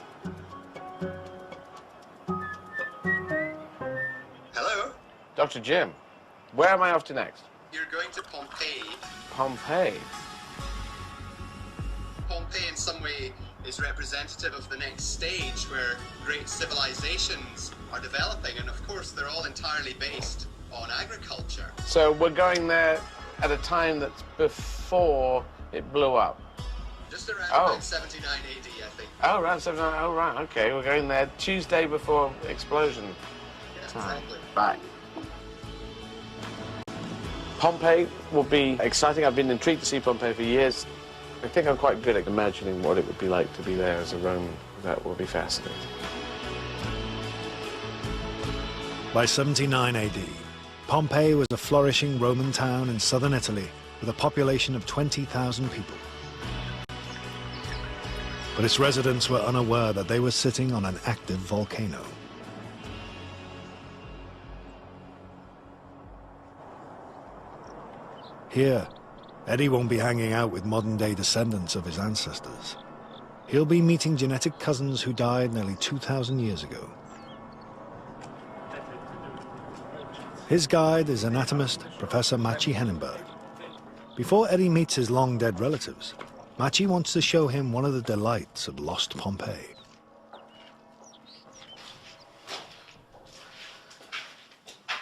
Hello? Dr. Jim, where am I off to next? You're going to Pompeii. Pompeii. Pompeii in some way is representative of the next stage where great civilizations are developing, and of course they're all entirely based on agriculture. So we're going there at a time that's before it blew up? Just around about 79 AD, I think. Oh, around 79, oh right, okay, we're going there Tuesday before explosion time. Exactly. Right. Pompeii will be exciting. I've been intrigued to see Pompeii for years. I think I'm quite good at imagining what it would be like to be there as a Roman. That will be fascinating. By 79 AD, Pompeii was a flourishing Roman town in southern Italy with a population of 20,000 people. But its residents were unaware that they were sitting on an active volcano. Here, Eddie won't be hanging out with modern-day descendants of his ancestors. He'll be meeting genetic cousins who died nearly 2,000 years ago. His guide is anatomist Professor Maciej Henenberg. Before Eddie meets his long-dead relatives, Maciej wants to show him one of the delights of lost Pompeii.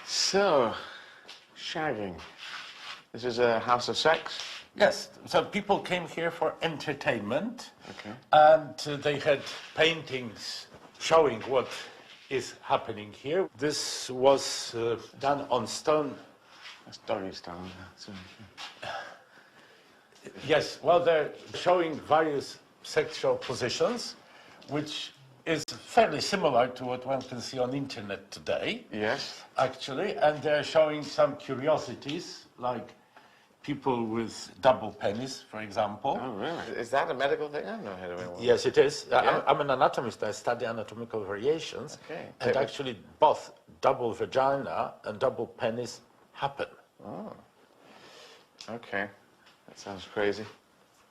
So, shagging. This is a house of sex? Yes, so people came here for entertainment, Okay. and they had paintings showing what is happening here. This was done on stone. That's doggy style. Yes, well, they're showing various sexual positions, which is fairly similar to what one can see on internet today. Yes. Actually, and they're showing some curiosities, like people with double penis, for example. Oh, really? Is that a medical thing? I've never heard of it. Yes, it is. Yeah? I'm an anatomist. I study anatomical variations. Okay. And actually, both double vagina and double penis happen. Oh. Okay. That sounds crazy.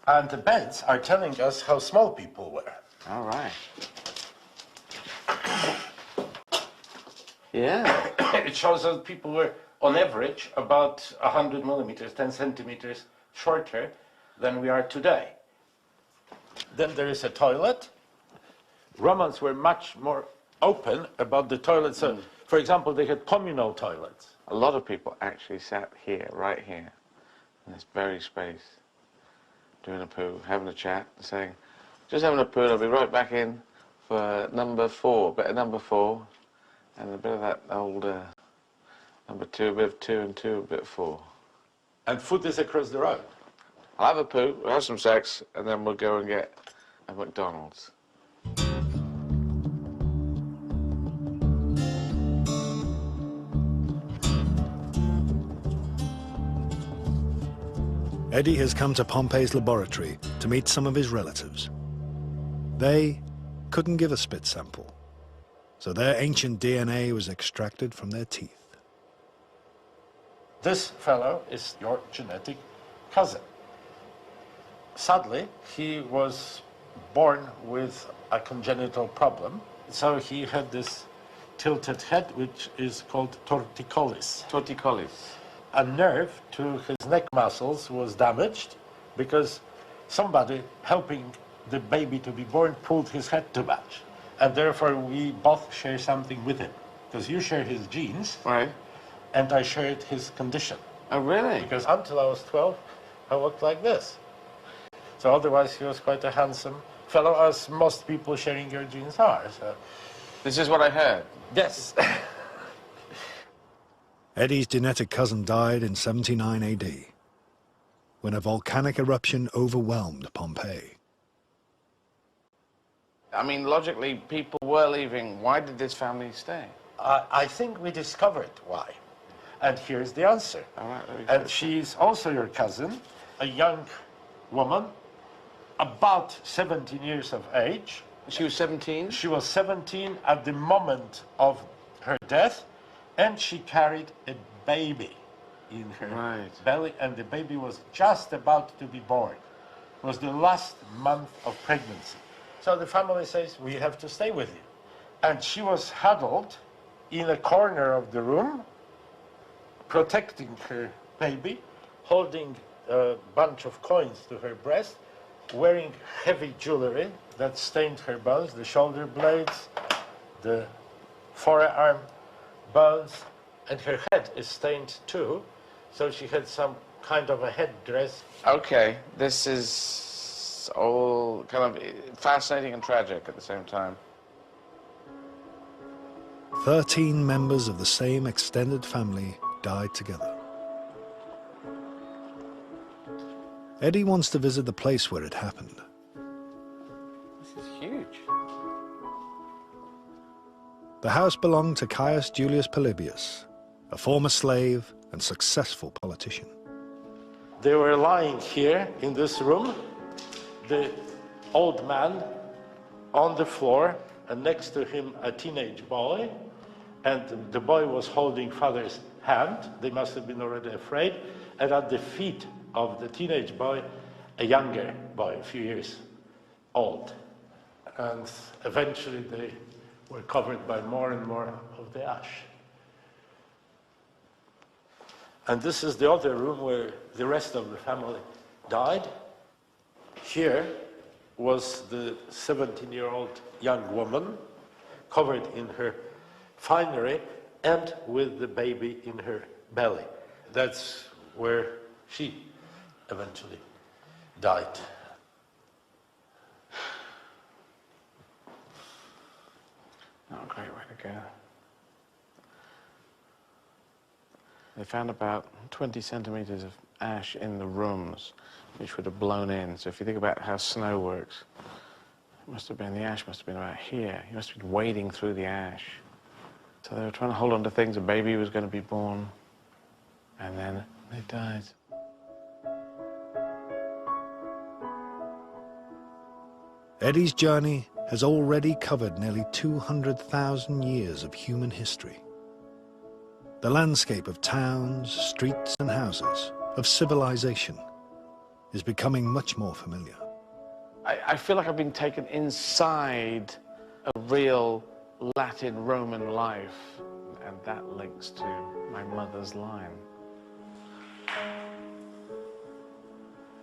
And the beds are telling us how small people were. All right. Yeah. It shows that people were, on average, about 100 millimeters, 10 centimeters shorter than we are today. Then there is a toilet. Romans were much more open about the toilet. So, for example, they had communal toilets. A lot of people actually sat here, right here, in this very space, doing a poo, having a chat, saying, just having a poo, I'll be right back in for number 4, bit of number 4, and a bit of that old number 2, a bit of 2 and 2, a bit of 4. And food is across the road. I'll have a poo, we'll have some sex, and then we'll go and get a McDonald's. Eddie has come to Pompeii's laboratory to meet some of his relatives. They couldn't give a spit sample, so their ancient DNA was extracted from their teeth. This fellow is your genetic cousin. Sadly, he was born with a congenital problem, so he had this tilted head, which is called torticollis. Torticollis. A nerve to his neck muscles was damaged because somebody helping the baby to be born pulled his head too much. And therefore we both share something with him. Because you share his genes, Right. and I shared his condition. Oh, really? Because until I was 12, I walked like this. So otherwise he was quite a handsome fellow, as most people sharing your genes are. So. This is what I heard. Yes. Eddie's genetic cousin died in 79 AD, when a volcanic eruption overwhelmed Pompeii. I mean, logically, people were leaving. Why did this family stay? I think we discovered why. And here's the answer. All right, And she's also your cousin, a young woman, about 17 years of age, She was 17? She was 17 at the moment of her death, and she carried a baby in her belly, and the baby was just about to be born. It was the last month of pregnancy. So the family says, we have to stay with you. And she was huddled in a corner of the room, protecting her baby, holding a bunch of coins to her breast, wearing heavy jewelry that stained her bones, the shoulder blades, the forearm bones, and her head is stained too. So she had some kind of a headdress. Okay, this is all kind of fascinating and tragic at the same time. 13 members of the same extended family died together. Eddie wants to visit the place where it happened. This is huge. The house belonged to Caius Julius Polybius, a former slave and successful politician. They were lying here in this room, the old man on the floor, and next to him a teenage boy, and the boy was holding father's hand. They must have been already afraid. And at the feet of the teenage boy, a younger boy, a few years old. And eventually they were covered by more and more of the ash. And this is the other room where the rest of the family died. Here was the 17-year-old young woman, covered in her finery and with the baby in her belly. That's where she eventually died. Not a great way to go. They found about 20 centimeters of ash in the rooms, which would have blown in. So if you think about how snow works, it must have been, the ash must have been about here. He must have been wading through the ash. So they were trying to hold on to things. A baby was going to be born, and then they died. Eddie's journey has already covered nearly 200,000 years of human history. The landscape of towns, streets and houses, of civilization, is becoming much more familiar. I feel like I've been taken inside a real Latin Roman life, and that links to my mother's line.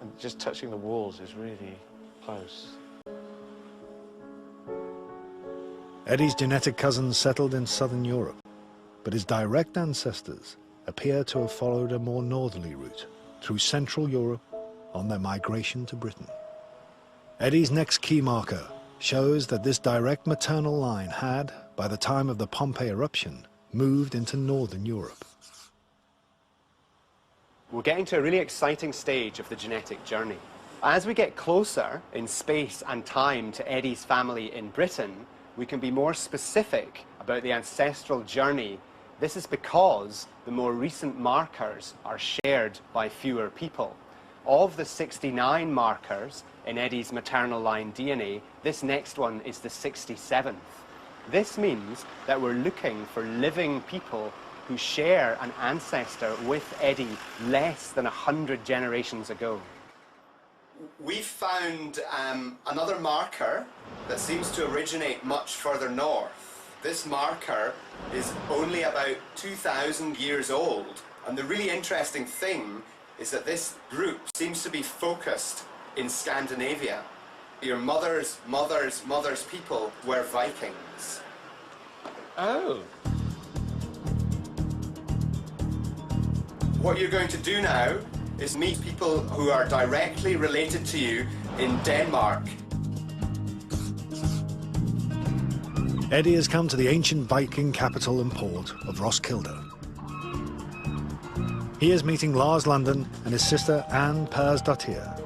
And just touching the walls is really close. Eddie's genetic cousins settled in southern Europe, but his direct ancestors appear to have followed a more northerly route through Central Europe on their migration to Britain. Eddie's next key marker shows that this direct maternal line had, by the time of the Pompeii eruption, moved into northern Europe. We're getting to a really exciting stage of the genetic journey. As we get closer in space and time to Eddie's family in Britain, we can be more specific about the ancestral journey. This is because the more recent markers are shared by fewer people. Of the 69 markers in Eddie's maternal line DNA, this next one is the 67th. This means that we're looking for living people who share an ancestor with Eddie less than 100 generations ago. We've found another marker that seems to originate much further north. This marker is only about 2,000 years old. And the really interesting thing is that this group seems to be focused in Scandinavia. Your mother's people were Vikings. Oh. What you're going to do now is meet people who are directly related to you in Denmark. Eddie has come to the ancient Viking capital and port of Roskilde. He is meeting Lars London and his sister Anne Persdottir.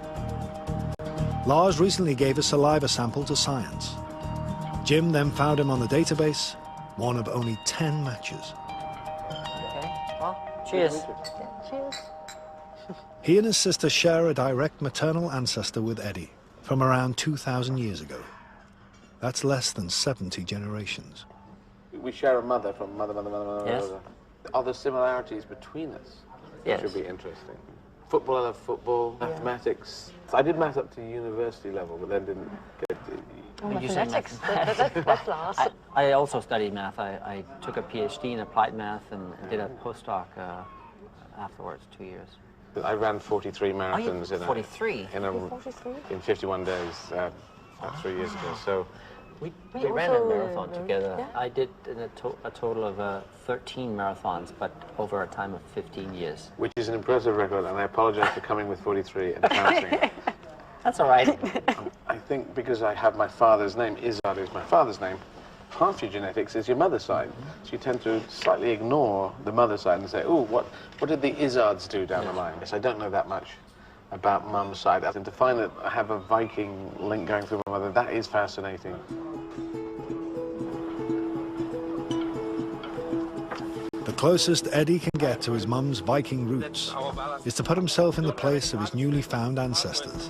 Lars recently gave a saliva sample to science. Jim then found him on the database, one of only 10 matches. Okay, well, cheers. Cheers. He and his sister share a direct maternal ancestor with Eddie from around 2,000 years ago. That's less than 70 generations. We share a mother from mother. Yes. Are there similarities between us? Yes. Which would be interesting. Football, I love football. Yeah. Mathematics. I did math up to university level, but then didn't get to... Mathematics, that's last. I also studied math. I took a PhD in applied math and did a postdoc afterwards, 2 years. I ran 43 marathons in 51 days about 3 years ago. So we ran a marathon together. Yeah. I did a total of 13 marathons, but over a time of 15 years. Which is an impressive record, and I apologize for coming with 43 and counting. That's all right. I think because I have my father's name, Izzard is my father's name, half your genetics is your mother's side. So you tend to slightly ignore the mother's side and say, oh, what did the Izzards do down the line? Yes, I don't know that much about mum's side. And to find that I have a Viking link going through my mother, that is fascinating. The closest Eddie can get to his mum's Viking roots is to put himself in the place of his newly found ancestors.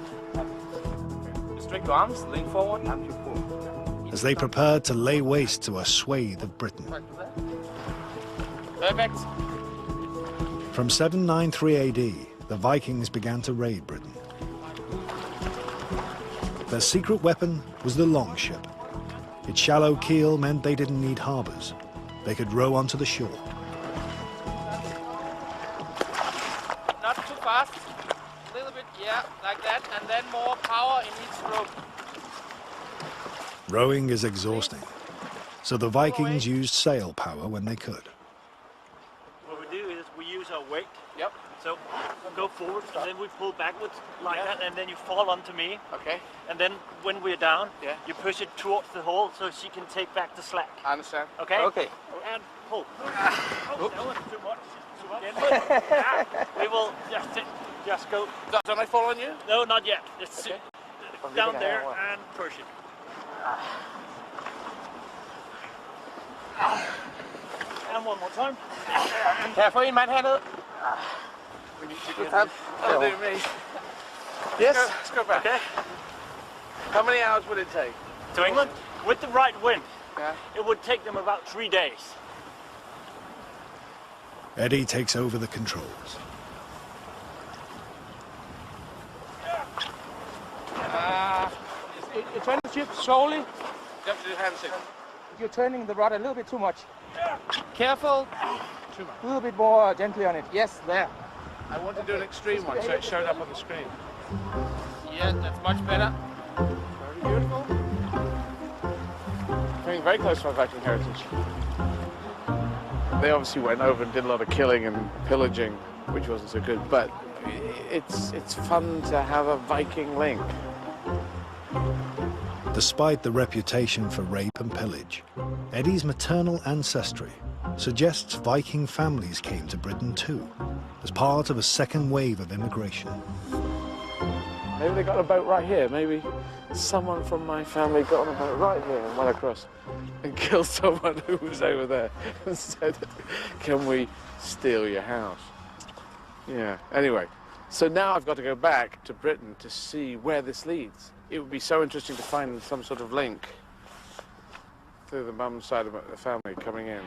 Straight your arms, lean forward. As they prepared to lay waste to a swathe of Britain. Perfect. From 793 AD, the Vikings began to raid Britain. Their secret weapon was the longship. Its shallow keel meant they didn't need harbors. They could row onto the shore. Not too fast. A little bit, yeah, like that, and then more power in each rope. Rowing is exhausting, so the Vikings used sail power when they could. What we do is we use our weight. Yep. So we go forward, and then we pull backwards like that, and then you fall onto me. Okay. And then when we're down, yeah, you push it towards the hole so she can take back the slack. I understand. Okay? Okay. And pull. Oh, that was too much. Again, we will just go. Don't I fall on you? No, not yet. Just okay. Sit down there and push it. And one more time. Careful, you might handle it. We need to get that'll do me. Yes? Let's go back. Okay. How many hours would it take? To England? With the right wind, yeah, it would take them about 3 days. Eddie takes over the controls. You turn the ship slowly. You have to do hand signal. You're turning the rod a little bit too much. Careful. Too much. A little bit more gently on it. Yes, there. I want to do an extreme one so it showed up on the screen. Yes, that's much better. Very beautiful. Coming very close to our Viking heritage. They obviously went over and did a lot of killing and pillaging, which wasn't so good, but it's fun to have a Viking link. Despite the reputation for rape and pillage, Eddie's maternal ancestry suggests Viking families came to Britain too, as part of a second wave of immigration. Maybe they got a boat right here. Maybe someone from my family got on a boat right here and went across and killed someone who was over there and said, can we steal your house? Yeah, anyway. So now I've got to go back to Britain to see where this leads. It would be so interesting to find some sort of link through the mum's side of the family coming in.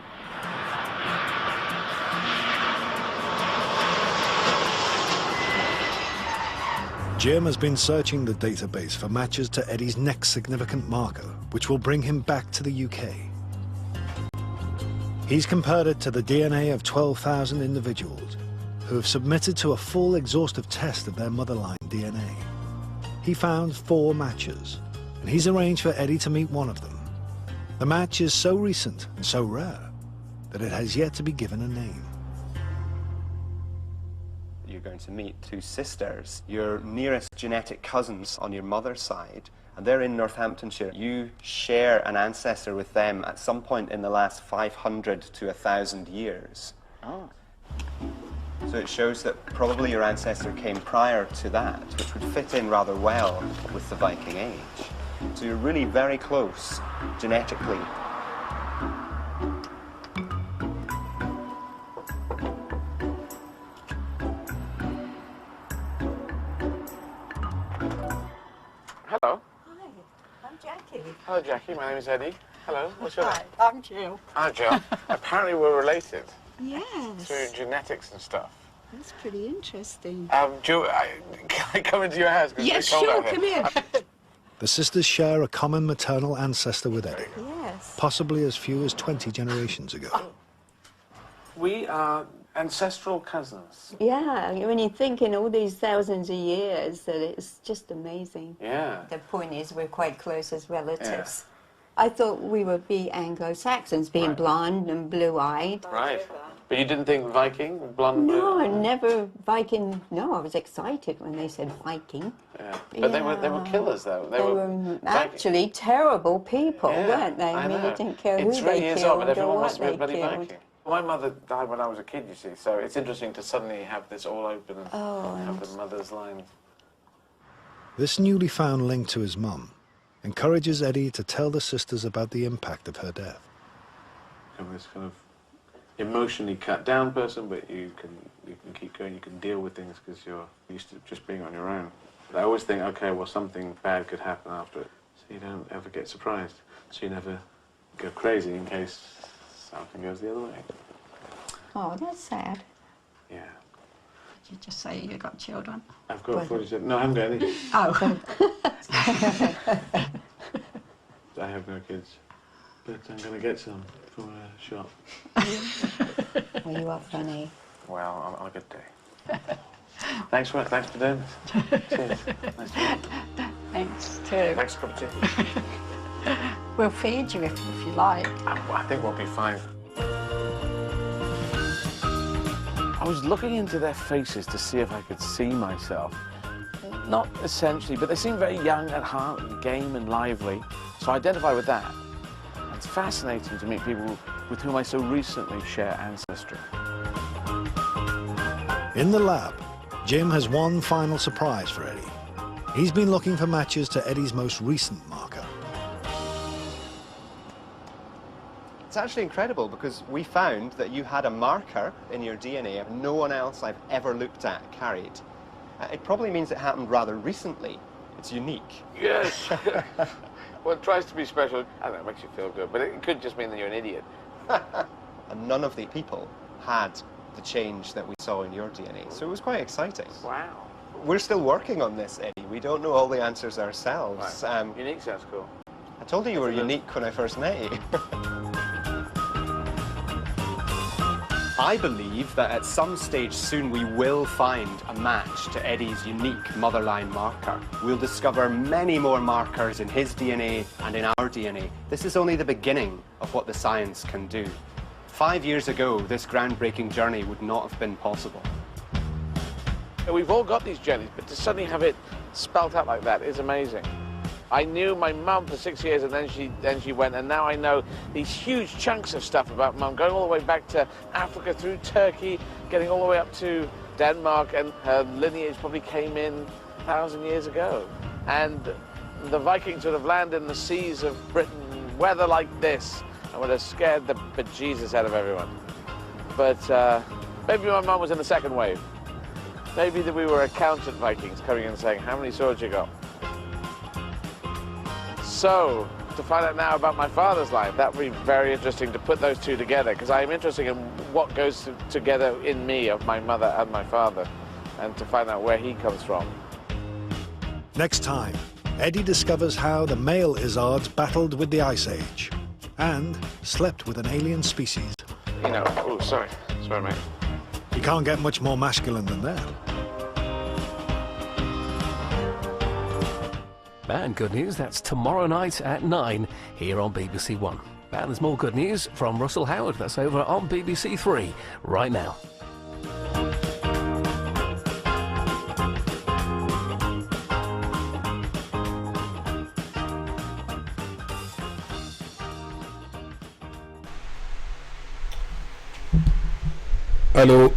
Jim has been searching the database for matches to Eddie's next significant marker, which will bring him back to the UK. He's compared it to the DNA of 12,000 individuals who have submitted to a full exhaustive test of their motherline DNA. He found 4 matches, and he's arranged for Eddie to meet one of them. The match is so recent and so rare that it has yet to be given a name. You're going to meet 2 sisters, your nearest genetic cousins on your mother's side, and they're in Northamptonshire. You share an ancestor with them at some point in the last 500 to 1,000 years. Oh. So it shows that probably your ancestor came prior to that, which would fit in rather well with the Viking Age. So you're really very close genetically. Hello. Hi, I'm Jackie. Jackie. Hello, Jackie. My name is Eddie. Hello. What's your name? I'm Jill. Hi, Jill. Apparently we're related Yes. through genetics and stuff. That's pretty interesting. Jill, can I come into your house? 'Cause Yes, it's cold sure, out come here. in. The sisters share a common maternal ancestor with Eddie, Yes. possibly as few as 20 generations ago. We are ancestral cousins. Yeah, when you think in all these thousands of years that it's just amazing. Yeah. The point is we're quite close as relatives. I thought we would be Anglo-Saxons, being blonde and blue-eyed. Right. But you didn't think Viking, blonde? No, I never Viking. No, I was excited when they said Viking. Yeah. But they were killers, though. They were actually terrible people, weren't they? I mean, you didn't care who It's really they is killed odd, but or everyone what wants to be a they bloody killed. Viking. My mother died when I was a kid, you see, so it's interesting to suddenly have this all open and have the mother's line. This newly found link to his mum encourages Eddie to tell the sisters about the impact of her death. I'm this kind of emotionally cut down person, but you can keep going, you can deal with things because you're used to just being on your own. But I always think, okay, well, something bad could happen after it, so you don't ever get surprised, so you never go crazy in case something goes the other way. Oh, that's sad. Yeah. Did you just say you got children? I've got 47. No, I haven't got any. Oh. I have no kids, but I'm going to get some from a shop. Well, you are funny. Well, on a good day. Thanks for doing this. Cheers. Nice to meet you. Thanks, too. Thanks for coming to. We'll feed you if you like. I think we'll be fine. I was looking into their faces to see if I could see myself. Not essentially, but they seem very young at heart and game and lively, so I identify with that. And it's fascinating to meet people with whom I so recently share ancestry. In the lab, Jim has one final surprise for Eddie. He's been looking for matches to Eddie's most recent marker. It's actually incredible because we found that you had a marker in your DNA no one else I've ever looked at carried. It probably means it happened rather recently. It's unique. Yes. Well, it tries to be special. I don't know, it makes you feel good, but it could just mean that you're an idiot. And none of the people had the change that we saw in your DNA, so it was quite exciting. Wow. We're still working on this, Eddie. We don't know all the answers ourselves. Right. Unique sounds cool. I told you were unique when I first met you. I believe that at some stage soon we will find a match to Eddie's unique motherline marker. We'll discover many more markers in his DNA and in our DNA. This is only the beginning of what the science can do. 5 years ago, this groundbreaking journey would not have been possible. We've all got these journeys, but to suddenly have it spelt out like that is amazing. I knew my mum for 6 years, and then she went, and now I know these huge chunks of stuff about mum, going all the way back to Africa, through Turkey, getting all the way up to Denmark, and her lineage probably came in 1,000 years ago. And the Vikings would have landed in the seas of Britain, weather like this, and would have scared the bejesus out of everyone. But maybe my mum was in the second wave. Maybe that we were accountant Vikings coming in and saying, how many swords you got? So, to find out now about my father's line, that would be very interesting to put those two together, because I am interested in what goes together in me of my mother and my father, and to find out where he comes from. Next time, Eddie discovers how the male Izzards battled with the Ice Age and slept with an alien species. You know, oh, sorry, mate. You can't get much more masculine than that. And good news, that's tomorrow night at 9 here on BBC One. And there's more good news from Russell Howard. That's over on BBC Three right now. Hello,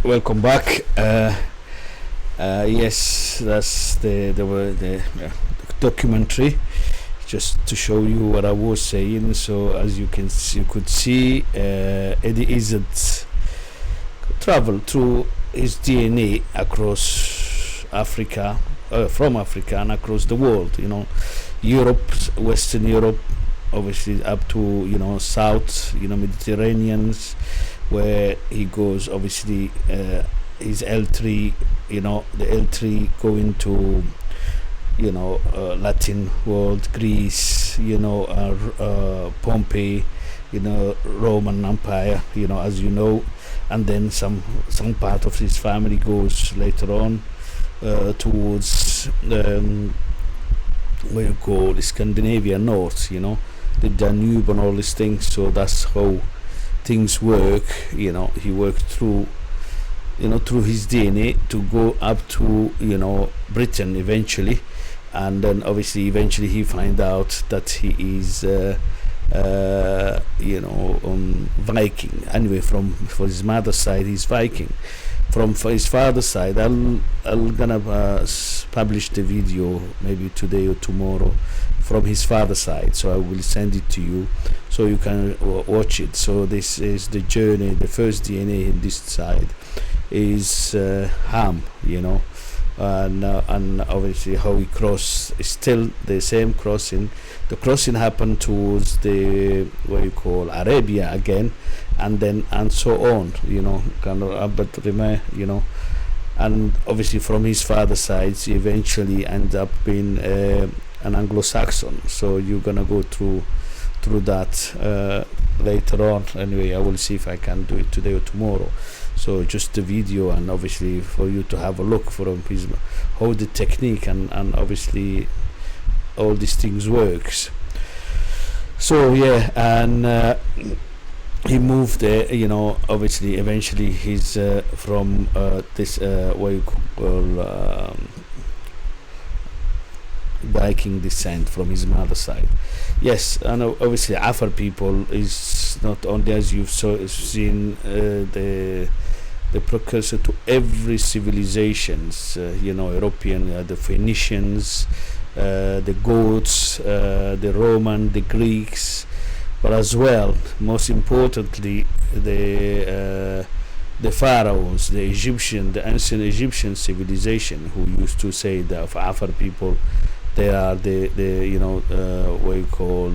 welcome back. Yes, that's the documentary, just to show you what I was saying. So as you could see, Eddie Izzard traveled through his DNA across Africa, from Africa and across the world. You know, Europe, Western Europe, obviously up to, you know, south, you know, Mediterraneans, where he goes, obviously his L3, you know, the L3 going to, you know, Latin world, Greece, you know, Pompeii, you know, Roman Empire, you know, as you know, and then some part of his family goes later on towards what you call Scandinavia north, you know, the Danube and all these things. So that's how things work, you know. He worked through, you know, through his DNA to go up to, you know, Britain eventually, and then obviously eventually he find out that he is you know, Viking. Anyway, for his mother's side he's Viking. For his father's side, I'll gonna publish the video maybe today or tomorrow from his father's side, so I will send it to you so you can watch it. So this is the journey. The first DNA in this side is Ham, you know, and obviously how he crossed is still the same crossing. The crossing happened towards the what you call Arabia again, and so on, you know, kind of, but you know, and obviously from his father's side he eventually ends up being an Anglo-Saxon. So you're gonna go through that later on. Anyway, I will see if I can do it today or tomorrow. So just the video, and obviously for you to have a look from his how the technique and obviously all these things works. So yeah, and he moved there, you know, obviously eventually he's from this what you call Viking descent from his mother's side. Yes, and obviously Afar people is not only, as you've seen, the precursor to every civilizations, you know, European, the Phoenicians, the Goths, the Roman, the Greeks, but as well, most importantly, the pharaohs, the Egyptian, the ancient Egyptian civilization, who used to say that of Afar people, they are the you know, what you call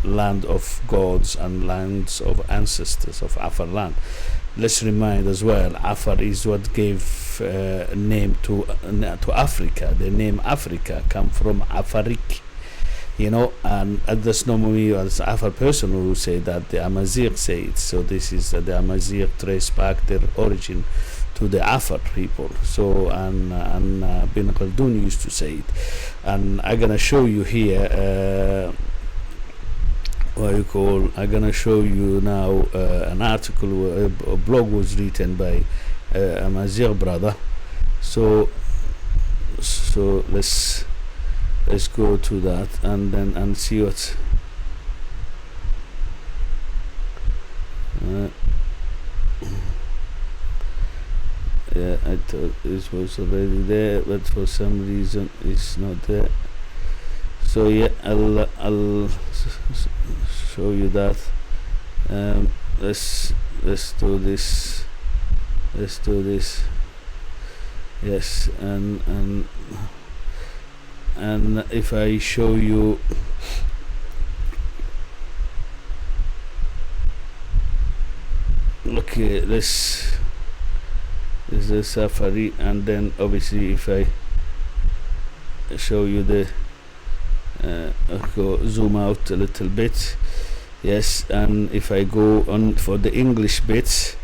land of gods and lands of ancestors of Afar land. Let's remind as well, Afar is what gave name to Africa. The name Africa come from Afarik, you know, and that's not me as Afar person who say that. The Amazigh say it. So this is the Amazigh trace back their origin to the Afar people. So and Bin Khaldun used to say it, and I'm gonna show you here what you call. I'm gonna show you now an article, a blog was written by a Amazigh brother. So let's go to that and then and see what. Yeah, I thought this was already there, but for some reason it's not there. So yeah, I'll show you that. Let's do this. Let's do this. Yes, and if I show you. Okay, this is the safari, and then obviously if I show you the I'll go zoom out a little bit. Yes, and if I go on for the English bits,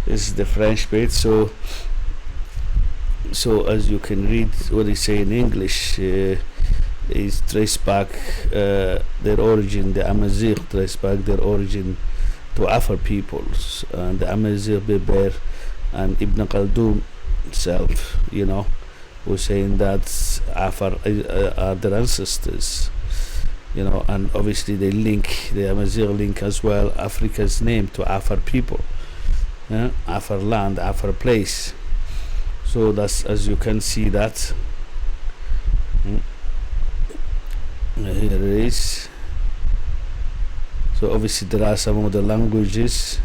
this is the French bit. So as you can read what they say in English, is trace back their origin. The Amazigh trace back their origin to Afar peoples, and the Amazigh Beber and Ibn Khaldun himself, you know, was saying that Afar are their ancestors, you know, and obviously they link, the Amazigh link as well Africa's name to Afar people, Afar land, Afar place. So that's, as you can see that, here it is. So obviously there are some other languages.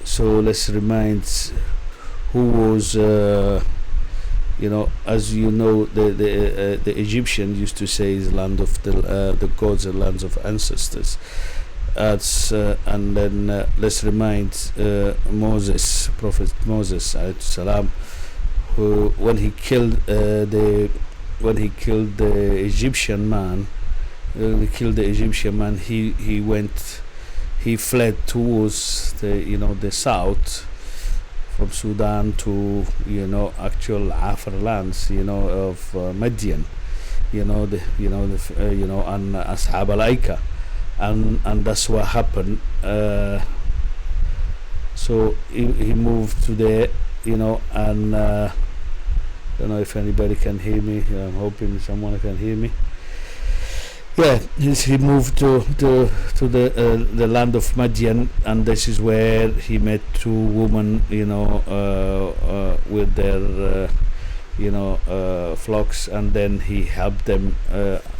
So let's remind who was as you know, the Egyptian used to say is land of the gods and lands of ancestors. And then let's remind Moses, Prophet Moses, alayhi salam, who when he killed the Egyptian man, he fled towards the south, from Sudan to actual Afar lands, of Midian, and Ashab al-Aika, and that's what happened. So he moved to there, and I don't know if anybody can hear me. I'm hoping someone can hear me. Yeah, he moved to the land of Midian, and this is where he met two women, with their flocks, and then he helped them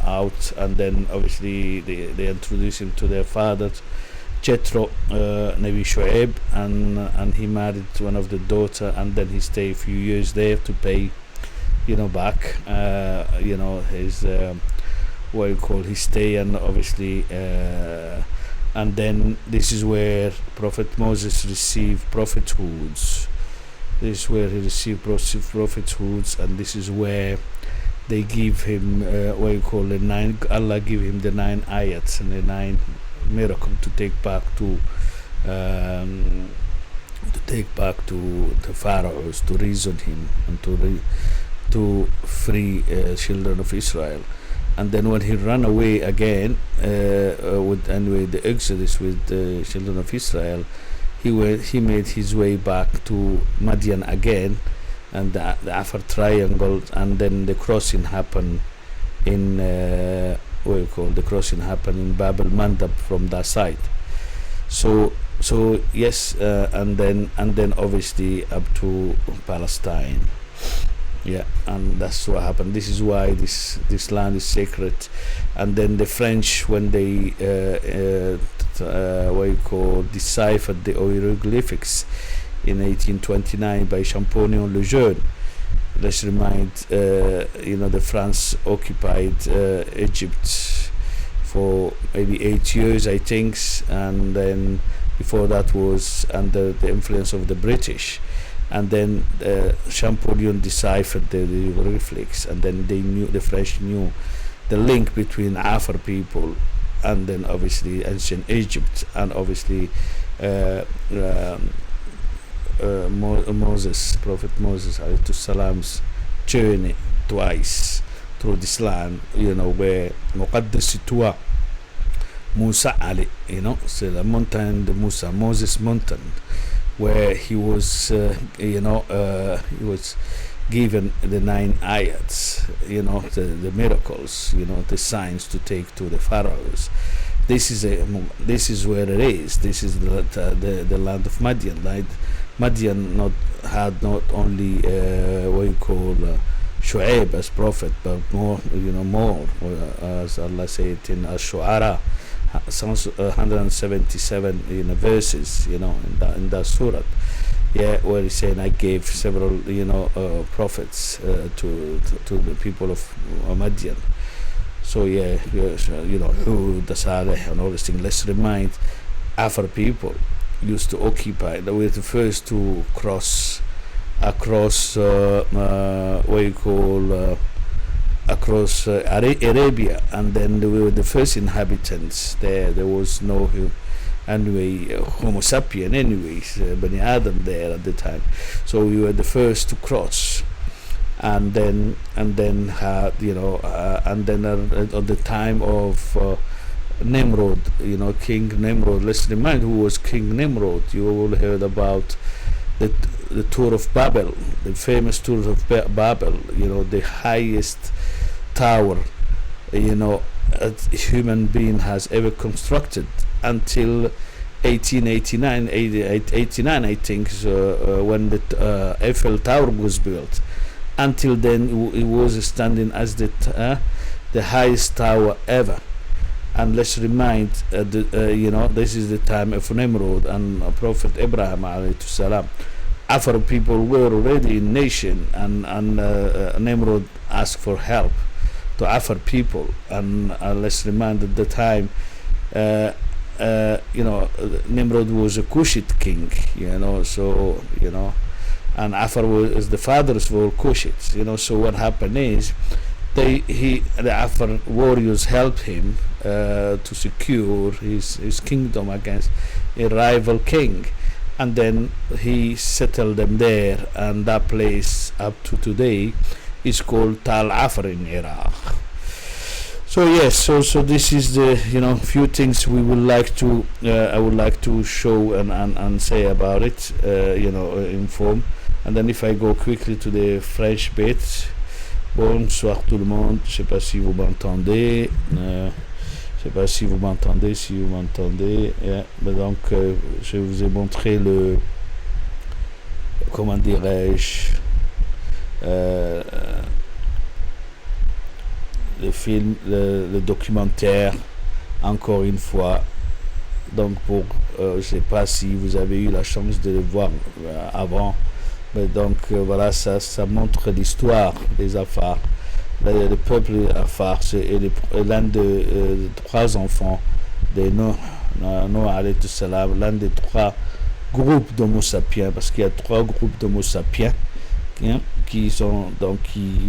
out, and then obviously they introduced him to their father, Jethro, Nabi Shu'aib, and he married one of the daughter, and then he stayed a few years there to pay, back, his. What you call his stay, and obviously and then this is where Prophet Moses received prophethoods. This is where he received prophethoods, and this is where they give him Allah give him the 9 ayats and the 9 miracle to take back to the pharaohs, to reason him, and to free children of Israel. And then when he ran away again, the exodus with the children of Israel, he made his way back to Madian again, and the Afar Triangle, and then the crossing happened in Bab al-Mandab from that side. So yes, and then obviously up to Palestine. Yeah, and that's what happened. This is why this land is sacred. And then the French, when they deciphered the hieroglyphics in 1829 by Champollion Le Jeune. Let's remind, the France occupied Egypt for maybe 8 years, I think, and then before that was under the influence of the British. And then Champollion deciphered the hieroglyphics, and then the French knew the link between Afar people and then obviously ancient Egypt, and obviously Prophet Moses alayhi salam's journey twice through this land, where Muqaddas Tuwa, Musa Ali, so the mountain, the Moses mountain, where he was given the 9 ayats, the miracles, the signs to take to the pharaohs. This is where it is. This is the land of Madian. Right? Madian had not only Shu'aib as prophet, but more, as Allah said in Ash-Shu'ara, 177 verses, in that surah, where he's saying, I gave several prophets to the people of Madian. So who the Saleh and all these things. Let's remind, Afar people used to occupy. They were the first to cross across across Arabia, and then they were the first inhabitants there. There was no Homo sapien anyways, Bani Adam there at the time. So we were the first to cross, and then at the time of Nimrod, King Nimrod. Let's remind who was King Nimrod. You all heard about the Tour of Babel, the famous Tour of Babel, the highest tower, a human being has ever constructed until 1889, I think, when the Eiffel Tower was built. Until then, it was standing as the highest tower ever. And let's remind, this is the time of Nimrod and Prophet Abraham alayhi salam, Afar people were already in nation, and Nimrod asked for help to Afar people, and let's remind at the time, Nimrod was a Cushite king, so and Afar is the fathers were Cushites, so what happened is the Afar warriors helped him to secure his kingdom against a rival king, and then he settled them there, and that place up to today is called Tal Afar in Iraq. So yes, so this is the few things we would like to I would like to show and say about it, inform, and then if I go quickly to the French bit. Bonsoir tout le monde, je sais pas si vous m'entendez. Je sais pas si vous m'entendez, donc je vous ai montré le, comment dirais-je, le film, le documentaire, encore une fois. Donc je sais pas si vous avez eu la chance de le voir avant, mais donc voilà, ça montre l'histoire des Afars. Le peuple Afar, c'est l'un des 3 enfants de Noé alayhi salam, l'un des 3 groupes d'Homo sapiens, parce qu'il y a 3 groupes d'Homo sapiens qui sont donc qui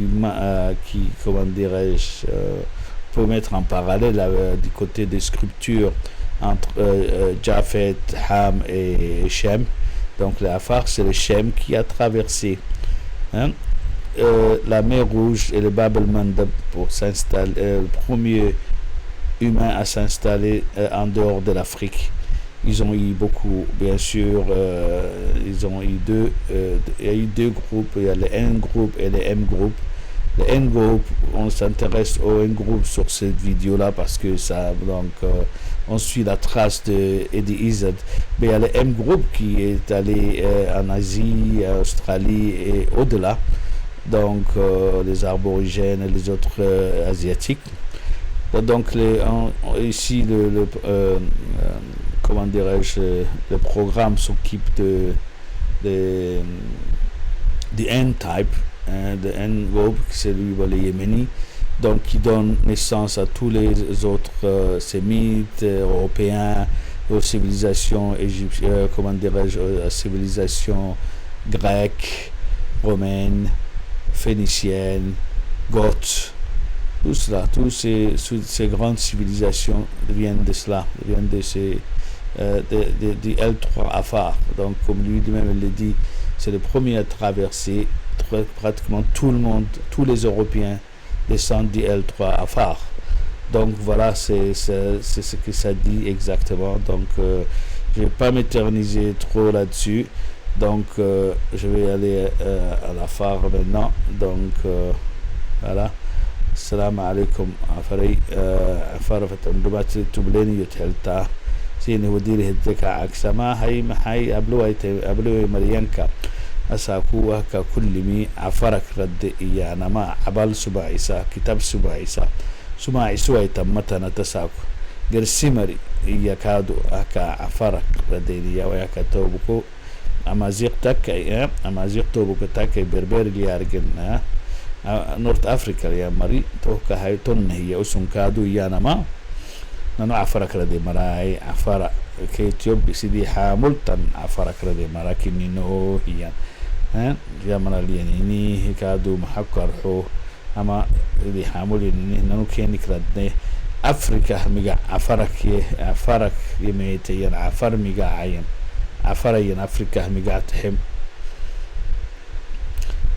comment dirais-je, pour mettre en parallèle du côté des sculptures entre Japhet, Ham et Shem. Donc les Afar, c'est le Shem qui a traversé la mer Rouge et le Bab el-Mandeb pour s'installer, le premier humain à s'installer en dehors de l'Afrique. Ils ont eu beaucoup, bien sûr, ils ont eu il y a eu 2 groupes, il y a le N groupe et le M groupe. Le N groupe, on s'intéresse au N groupe sur cette vidéo-là parce que ça, donc, on suit la trace de Eddie Izzard. Mais il y a le M groupe qui est allé en Asie, Australie et au-delà. Donc les aborigènes et les autres asiatiques. Donc ici comment dirais-je, le programme s'occupe de N-type, de N-groupe, c'est lui les Yéménis, donc qui donne naissance à tous les autres sémites, européens, aux civilisations égyptiennes, comment dirais-je, aux civilisations grecques, romaines, phéniciennes, goths, tout cela, toutes ces grandes civilisations viennent de cela, viennent de ces du L3 Afar. Donc comme lui-même le dit, c'est le premier à traverser. Pratiquement tout le monde, tous les Européens descendent du L3 Afar. Donc voilà, c'est ce que ça dit exactement. Donc je ne vais pas m'éterniser trop là-dessus. Donc je vais aller à l'Afar maintenant. Donc voilà. Assalamu alaikum. Afari Afar fatandubati tubleni yutelta. Sini وديري هدك عكسما هاي محاي أبلوي مريانكا أساكوها ككل مي عفرك رد إيانا ما عبال سباعيسا كتاب سباعيسا سباعيسوا يتمتنا تساكو قرسيمري إياكادو أكا عفرك ردينيا وياكا توبكو أمازيق تاكي أمازيق توبكو تاكي بربير ليارجن نورت أفريقيا يا مري توكا هاي تون هي أسنكادو إيانا ما نانو عفرك ردي مراي عفرك كيتيوب سيدي حاملتن عفرك ردي مراكي نينو هي يا منا لينيني هكادو محكر حو اما دي حاملين نانو كينك ردني افريكا ميغا عفرك يميتين عفر ميغا عين عفرين افريكا ميغا تحم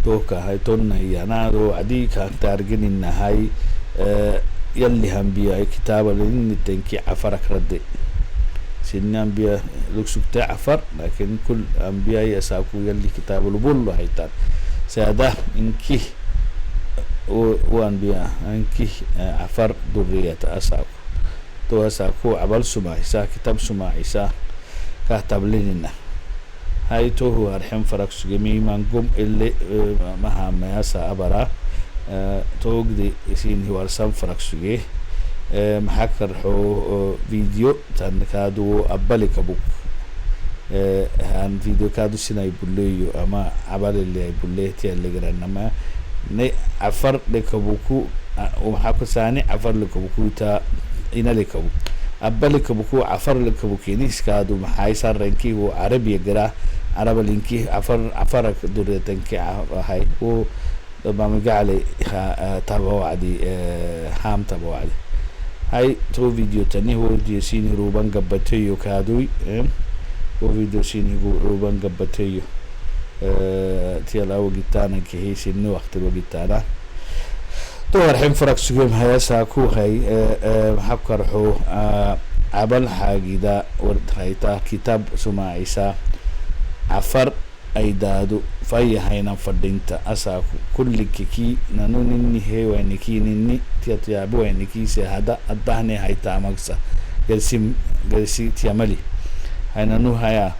توكا هاي تون هي نادو عدي كان تارجن ان هاي يلي هم بيا كتابة لأن التنكي عفرك ردي سنة أنبياء لوكسو بتاع عفر لكن كل أنبياء يساقوا يلي كتاب البول هيتان ساده إنكي وأنبياء إنكي عفر درية أساقوا تو أساقوا عبال سماعيسا كتاب سماعيسا كاتب لنا هاي تو هو أرحم فرق سجمي منقوم اللي مهام ياسا أبرا توقدي يسين هو أرسام فرق سجيه محكر حو فيديو تنكادو أبالي كبوك han video kaadu sinay buleeyo ama abalile buleeti leegaranama ne afar de kabuku waxa ku saani afar le kabuku ta ina le kabuku abal kabuku afar le kabuku niskaadu maxay sarrenkii oo arabiya gara arabalinki afar dureetanki hay oo بامجعلي تابعوا عادي هام تابعوا عادي هاي تو فيديو تاني هو فيديو سيني روبان قبتيو كادوي هو فيديو سيني روبان قبتيو تيلا وقتانا كهي سيني وقت الوقتانا تو الحين فرق سجوم هيا ساكو هاي محكر حو عبل حاجي دا ورد هايتا كتاب سما عيسى عفر ay daado fayahayna fadhinta asaaku kullikiki nanunini hewaanikinini tiyatiyaabuwaanikiise hada adahne hayta magsa galsi tiyamali haynanu haya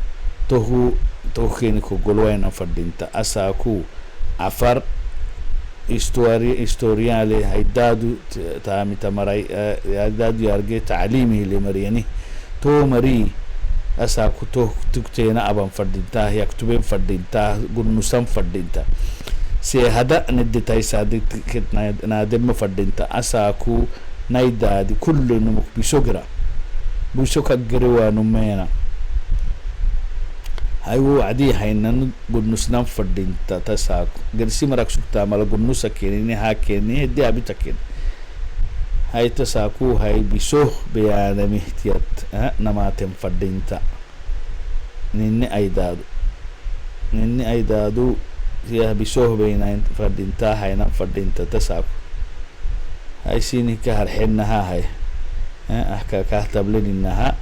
tohkeni kogolwayna fadhinta asaaku afar historiale haydaadu taamita maray haydaadu yarge tacliimihi limariyani to marii asaaku tugteena aban fadhintaa yaktubeen fadhintaa gurnusan fadhinta see hada nadetaysaadnaadema fadhinta asaaku naydaadi kullinumuk bisogira biso ka gare waanumeena hayu wacdii haynan gurnusnan fadhinta tasaaku garsi marak sugtaa mala gurnusa keenini haa keeni hedii abita keeni hay tasaaku hay biso beyaanamihtiyat namaaten fadhinta ninni ay daadu ya biso beynayn fadhinta haynan fadhinta tasaaku hay sini ka harxinaha hay ka tablininaha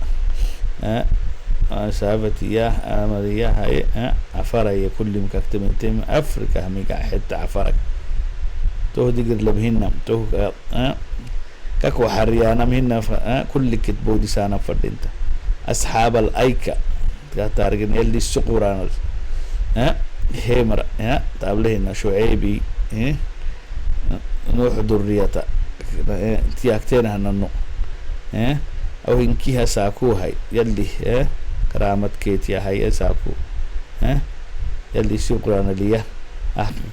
saafatiya amariya hay afaraya kulli mukaktamentem afrika hamiga xita afarak tohdigir labhinam toh كاكو حريانا مهنا كل كتبو دي سانا فردينتا أصحاب الأيكا تارجن يلي السقوران هيمرا تابلهنا شعيبي نوح دريتا تياكتين هننو أو إنكيها ساكو هاي يلي كرامت كيتيا هاي ساكو يلي السقوران ليا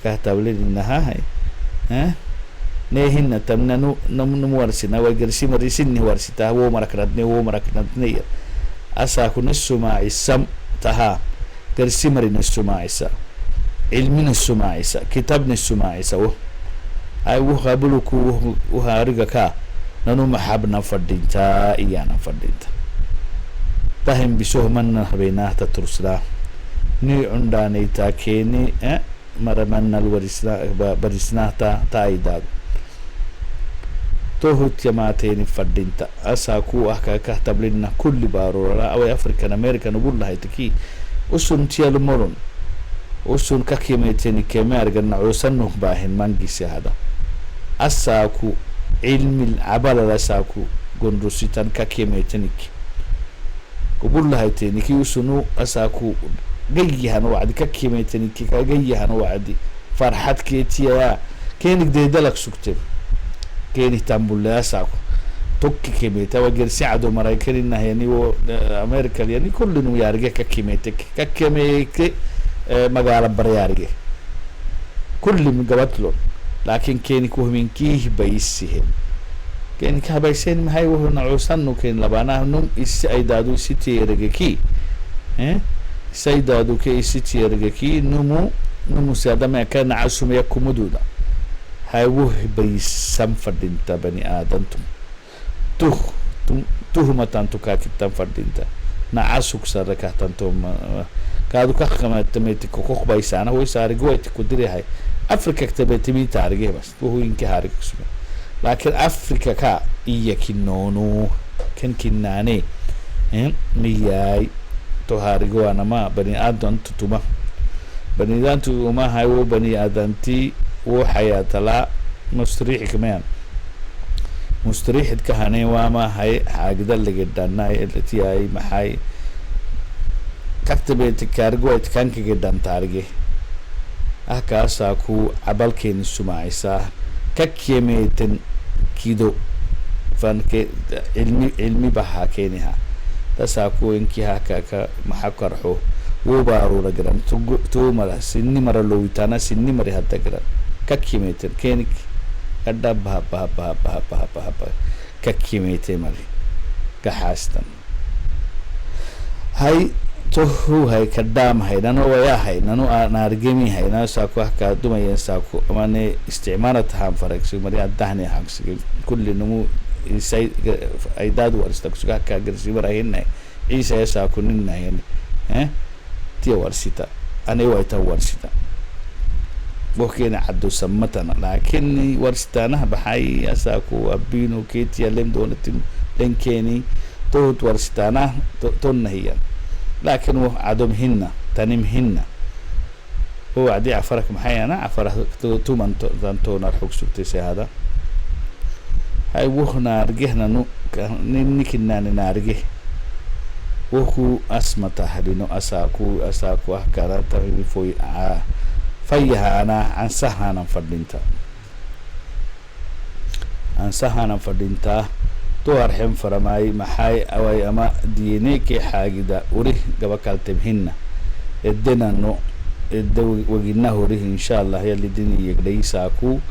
كاتابلهنا هاي نهينا تمنو نمو ورسنا وجرسي مريسني ورستا هو مركنتني أساكو نسمع السم تها جرسي مرين السمع السا علمنا السمع السا كتابنا السمع السا أي وخابلوكو وهارجكا ننو محبنا فردينتا إيانا فردينتا تهم بسوه من بيناه تترسلا ني عنداني تاكيني مرمنا الورسنا برسنا تايداد توهت يماتين فردينتا أساكو أحكا كهتبلنا كل بارورا أو أفريكان أمريكان نقول لها تكي أسون تيال مرون أسون كاكيميتين كيمار قلنا عوسنه باهن مانجيسي هذا أساكو علم العبالة لساكو قندوسيتان كاكيميتينك قبول لها تينكي أسونو أساكو جيها نوعدي كاكيميتينك جيها نوعدي فرحت كيتيا كينك ديدلك سكتب كيني تامبولا ساكو توكي كيميتا وغير سعدو مرايكل انها يعني امريكا يعني كل نو يارجه ككيميتك ككيميك مغالا بريارجه كل من قبطلو لكن كيني كوهمين كيه بيسيهم كيني كهبايسين هاي وهو نعوسانو كين لبانا نم إسي أيدادو إسي تيرجكي سيدادو كي إسي تيرجكي نمو سيادة كان عاسو ميكو مدودا هاي وهي بيسام فردينتا بني آدمتم تهمة تانتو كاكتان فردينتا نعاسوك ساركا تانتو كادو كاكما تميتي كوكوخ بايسانا هو يساري قويتي كودري هاي أفريكا كتبتي مي تاريخي بس وهو ينكي هاريك اسمه لكن أفريكا كا إيا كنونو كن كناني مياي تو هاريقو أنا ما بني آدم تتوما بني آدم تتوما هاي و بني آدمتي وحياة لا مستريح كمان مستريح كهاني وما هاي حاجة اللي جدا التي هاي محاي كتبت كارجو كانك جدا تارجي أكاساكو عبال كين السماعيسا ككيميتن كيدو فانك علمي بحا كينها tasaku inki haka mahakarho wobaru lagran tu mara sinni mara lowitana sinni mari hadda gran kakkimeter kenik kadda ba kakkimete mari kahastan hay tohu hay kadam hay nano waya hay nano nargemi hay nano saku haka dumayen saku amane istimarat ham faraksu mari adahne haksu kulli numu isay aydad warstak suga ka garsi barahin isa saku ninna yani tiya warsita ani wayta warsita بوكينا عدو سمتنا لكن ورستانا بحي أساكو أبينو كيتيا لم دونتين لنكيني توت ورستانا تون هي لكن هو عدم هنا تنم هنا هو عدي عفرك محيانا عفرك تو من تون الحق سبتي هذا هاي وخنا رجهنا نو نكنا نارجه وخو أسمته لنو أساكو أحكارا تغيب فوي فيها أنا عن سهانا فردينتا تو أرحم فرماي محاي أوي أما دينيكي حاجة وريه قبكال تبهن الدنا نو الدو وجناه وريه إن شاء الله يلي ديني يقدي ساكو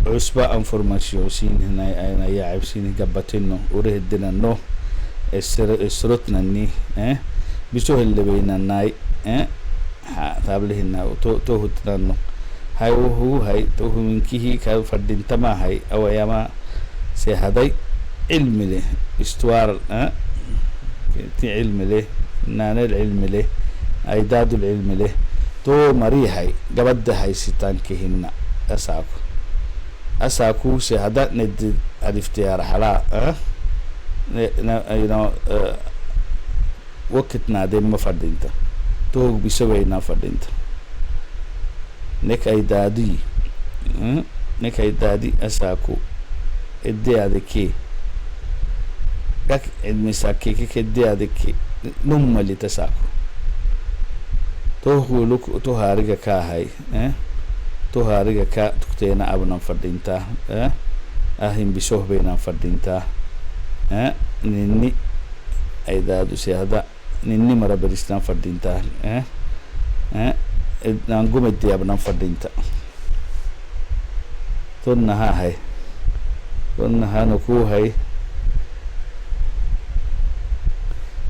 عصبة انفورماسيون سين هنا أنا يعب سين قبتينو وريه الدنا نو السرطنا ني بسوه اللي بينا ناي تابلهنا توه تنانو هاي وهو هاي توه من كيه كان فردين تما هاي أو ياما سهداي علم له استوار تي علم له نان العلم له أيداد العلم له تو مري هاي قبض هاي ستان كهنا أساكو سهدا ند الافتيار حلا وقتنا دم ما فردينتا توق بسوينا فردينتا نك أي دادي أساكو إدي هذيكي لك المساكي كي إدي هذيكي نم اللي تساكو توه لك توهارجا كاهاي توهارجا كا تكتينا أبنا فردينتا أهم بسوه بينا فردينتا نني أي دادو سيهدا نني مرة بريستان فردينتا نانقوم الدي أبنا فردينتا تونها هاي تونها نكو هاي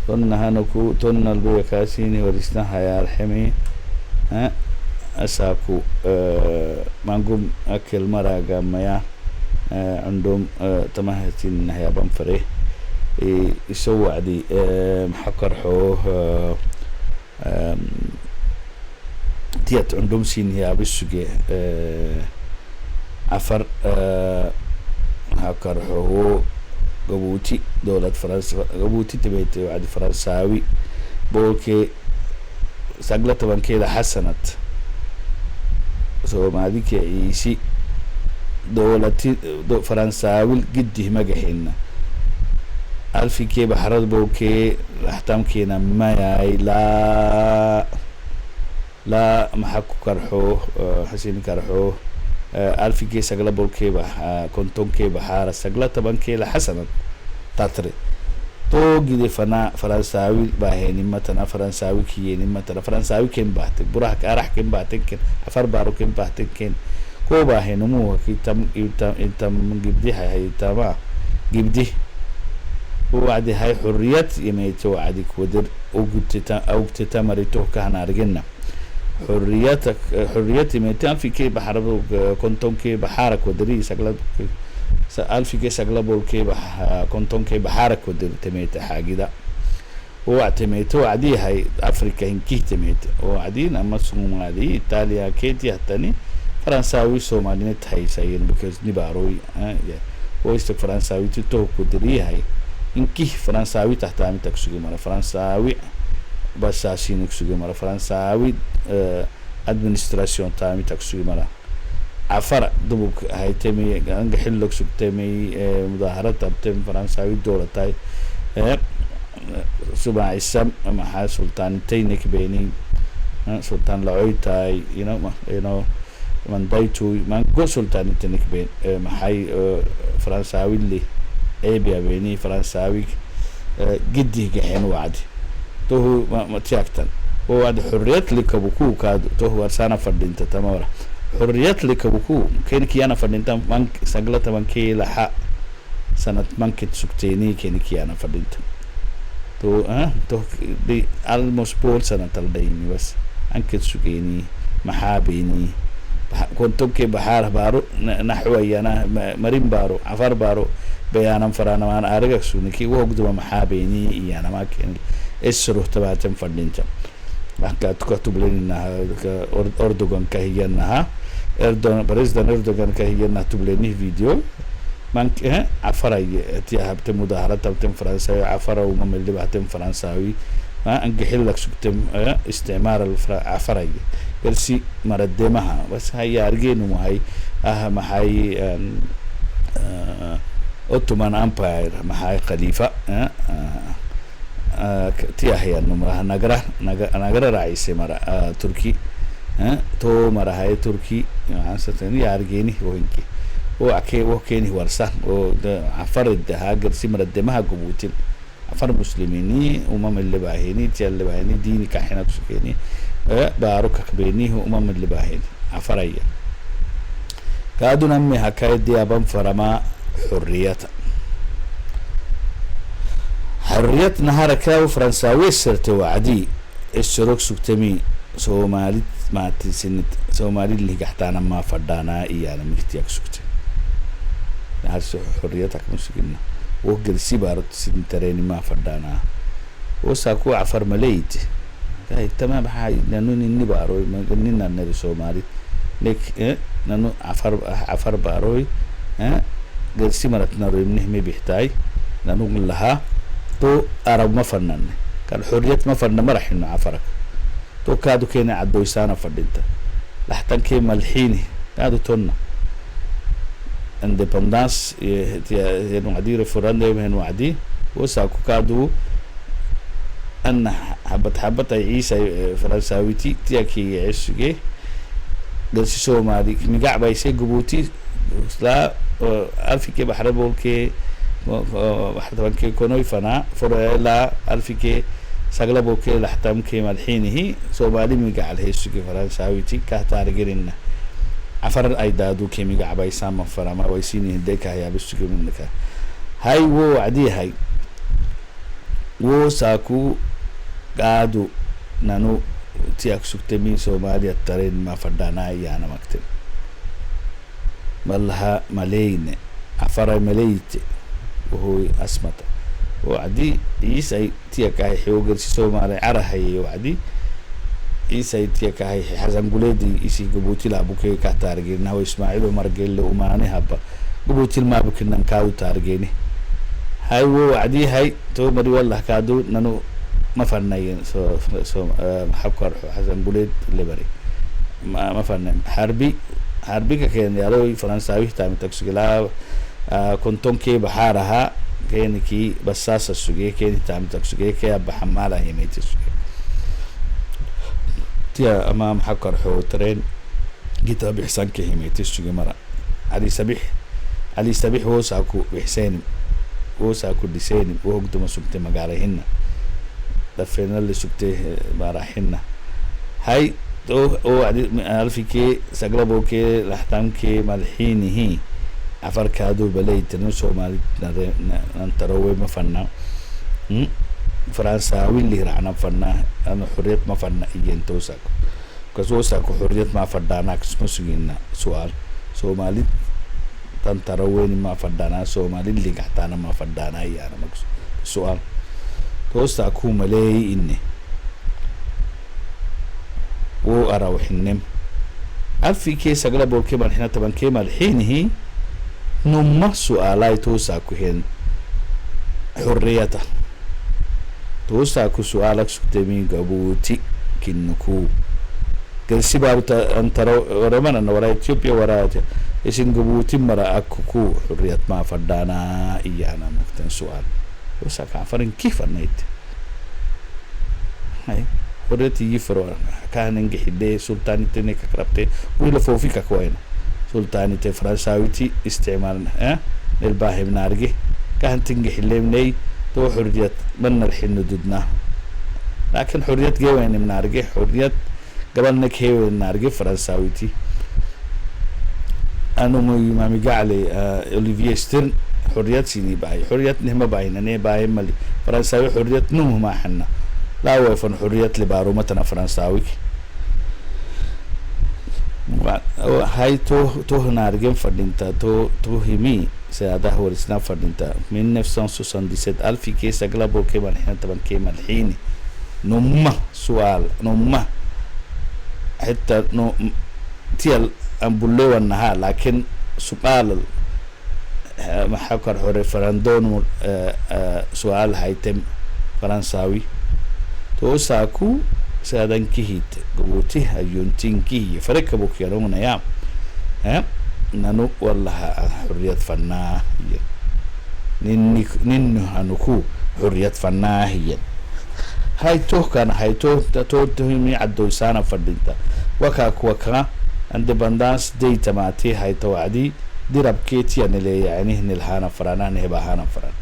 تونها نكو تون البيا كاسيني وريستان هاي الحمي أساكو مانقوم أكل مرة قاميا عندهم تمهتين هيا بنفريه يسوي عدي محقر حوه تيات عندهم سين هي بالسجى عفر هكر حوه قبوتي دولة فرنسا قبوتي تبيت وعد فرنساوي بوكي سقلت بنكيلة حسنت سو ما ذيك يسي دولة فرنساوي قده مجحنا ألف كي بحرد بوكي أحتام كينا ما ياي لا محكو كرحوه حسين كرحوه ألف كي سقلا بوكي كنتم كي بحارة سقلا طبعا كي لحسنا تطري تو جدي فنا فرنساوي باهيني متنا فرنساوي كيني متنا فرنساوي كين بحتك براك أرح كين بحتك كين أفر بارو كين بحتك كين كو باهينو مو كي تم جبدي هاي تما جبدي وعدي هاي حرية يميت وعدي كودر أو بتتمرتو كهنا رجنا حرية يميتان في كي بحرب كنتم كي بحارك ودري سقلا ألف كي سقلا بول كي كنتم كي بحارك ودري تميت حاجة ده وعتميت وعدي هاي أفريقيا إنكي تميت وعدين أما سمو عدي إيطاليا كيتي هتاني فرنساوي سومالي نتهاي سايين بكز نباروي ويستك فرنساوي تتوه كودري هاي إنكي فرنساوي تحت عمي تكسوغي مرة فرنساوي بساسين تكسوغي مرة فرنساوي أدمنستراسيون تامي تكسوغي مرة عفر دبوك هاي تمي أنك حلوك سوك تمي مظاهرات تبتم فرنساوي دولة تاي سبع السم مع سلطان تينك بيني سلطان لعوي تاي من دايتو من قو سلطان تينك بين محاي فرنساوي اللي أبي بيني فرنساوي جدي جحين وعدي تو ما تياكتن وعد حرية لك بكو كاد تو ورسانا فردينتا تمارا حرية لك بكو كينك أنا فردينتا مانك سجلت مانكي لحق سنة مانك تسكتيني كينك أنا فردينتا تو تو دي المسبول سنة تلديني بس أنك تسكيني محابيني كنتم كي بحار بارو نحوي أنا مريم بارو عفر بارو بيانا فرانا وانا أرجع سونيكي وقدوا محابيني أنا ما كان السروح تبعتهم فردينتا كتب لنا أردوغان كهينها بريزدان أردوغان كهينها تبليني فيديو مانك عفراي تيها بتم مظاهرات بتم فرنساوي عفرا ومم اللي بتم فرنساوي انك حلك سكتم استعمار عفراي قرسي مردمها بس هي ارجين وهي اهم هاي اوتومان امباير ما هاي خليفه تيها هي النمرة نجرة رئيس مرة تركي تو مرة هاي تركي يعني ستني أرجيني وهنكي وعكي وكيني ورسان وعفر الدها قرسي مردمها قبوتين عفر مسلميني ومم اللي باهيني تي اللي باهيني ديني كحنا بسكيني بارك كبيني ومم اللي باهيني عفرية كادو نمي هكاي دي أبام فرما حرية حرية نهار كاو فرنساوي سرت وعدي الشروك سكتمي سومالي ما تسنت سومالي اللي قحتانا ما فردانا إيانا مكتياك سكتي نهار حريتك مسكينا وقل سيبارت سنتريني ما فردانا وساكو عفر مليت هاي تمام هاي نانوني نباروي ما قلنا نري سومالي لك نانو عفر باروي قل سيمرت نروي منهم بيحتاي نانو لها تو أرب ما فنن كان حرية ما فنن ما راح إنه عفرك تو كادو كيني عدو يسانا فردينتا لحتن كي ملحيني كادو تونا اندبندانس ينو عدي ريفراندوم هنو عدي وساكو كادو أن حبت عيسى فرنساويتي تياكي يعيشجي قلسي سو مالي مقع بايسي قبوتي لا ألفي كي بحربول كي واحد كي كونوي فنا فرلا ألف كي سقلبو كي لحتم كي ملحينه سومالي ميقع الهيسو كي فرنساويتي كهتارجرنا عفر أيدادو كي ميقع بايسام فرما ويسيني هديك هيا بسو كي منك هاي وو عدي هاي وو ساكو قادو نانو تياك سكتمي سومالي الترين ما فردانا ايانا مكتب مالها ملين عفر مليتي وهو أسمت وعدي يسأي تياكاي حيوغر سومالي عرهي وعدي يسأي تياكاي حزن قليدي يسي قبوتي لابوكي كاتارجينا وإسماعيل ومرجل وماني هبا قبوتي ما بكنا نكاو تارجيني هاي وعدي هاي تو مري والله كادو نانو ما فنين سو محبكر حزن قليد لبري ما فنين حربي كان يالوي فرنساوي تامي تكسجلا كنتم كي بحارها كين كي بساسة السجى كين تعمل تكسجى كي بحمالة يميت السجى تيا أمام حكر حوترين جيت بحسن كي يميت السجى مرة علي سبيح هو ساكو بحسين هو ساكو لسين وهو قدما سكت مقارهن دفينا اللي سكت مراحنا هاي تو عارف كي سقلبو كي لحتم كي ملحينه عفر كادو بليت نسو مالي ننتروي مفنا فرنساوي اللي رعنا فنا أنا حرية مفنا إيجين توساكو كسوساكو حرية ما فردانا كسمسوينا سؤال سو مالي تنتروي ما فردانا سو مالي اللي قحتانا ما فردانا إيانا مكسو سؤال توساكو ملي إني وأروح النم ألفي كيس أغلب الكيما الحين طبعا كيما الحين هي نما سؤالاي توساكو هن حريته توساكو سؤالك سكتمي قبوتي كنكو كرسي بابتا أنت ورمانا نورا إثيوبيا ورا إسن قبوتي مرا أكوكو حرية ما فردانا إيانا مفتن سؤال توساك عفرين كيف النيت هاي حريتي يفرو كان نجح دي سلطاني تنك كربتي ولا فوفيك كوين سلطاني فرنساويتي استعمالنا الباهم نارجي كان تنجح اللي مني تو حرية من الحين ضدنا لكن حرية جوين من أرجع حرية قبل نكهي من أرجع فرنساويتي أنا ما مقالي أوليفيه ستيرن حرية سيني باي حرية نهم باينا نه باي ملي فرنساوي حرية نوم ما حنا لا هو فن حرية لبارو متنا فرنساوي هاي تو هنارجم فردينتا تو همي سياده هو الاسلام فردينتا من 1977 ألف كيس أغلبه كمان حين طبعا كمان الحين نوما سؤال نوما حتى نو تيال أمبولو النهار لكن سؤال محاكر هو ريفراندوم سؤال هايتم فرنساوي تو ساكو سادن كهيت قوتي هيونتين كهي فرق بوك يرون يام ها نانو والله حرية فناه نينو هنكو حرية فناه هاي تو كان هاي تو تهمي عدو سانا فردينتا وكا عند بندانس دي تماتي هاي توعدي دي ربكيتي أنا لي يعني هن الهانا فرانا نهبا هانا فران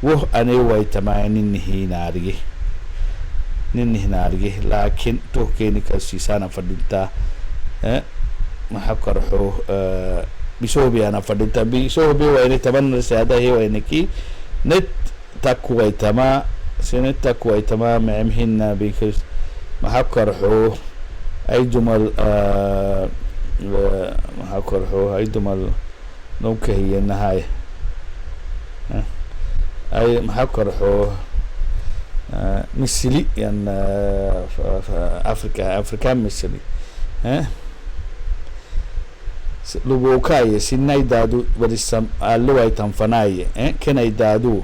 وه أنا واي تمايني نهي نارجي نني هنا أرجع لكن تو كيني كسيسانا فردينتا ما حكر حو بيسوبي أنا فردينتا بيسوبي وين تمن السعادة هي وينكي نت تكوي تما سنت تكوي تما معمهن بيكس ما حكر حو أي جمل ما حكر حو أي جمل نوك هي النهاية أي ما حكر حو مثلي يعني أفريكان مثلي لبوكاي سناي دادو بريسم اللواي تنفناي كنا يدادو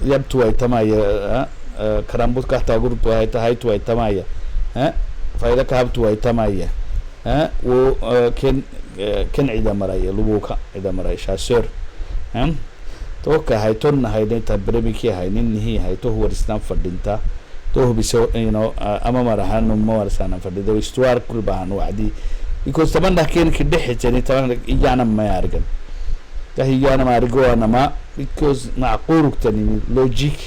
يبتو أي تمايا كرامبوت كهتا غرتو هاي تو أي تمايا فايدا كهبتو أي تمايا و كن عيدا مرايا لبوكا عيدا مرايا شاسر توكا هاي تون هاي ديتا بريميكي هاي نيني هاي تو هو الاسلام فردينتا تو بيسو اما مرهان ما ورسانا فرديدا ويستوار كل بان وعدي يكون طبعا كين كدحي يعني طبعا يانا ما يارغن تهي يانا ما رغو انا ما بيكوز معقول تاني لوجيك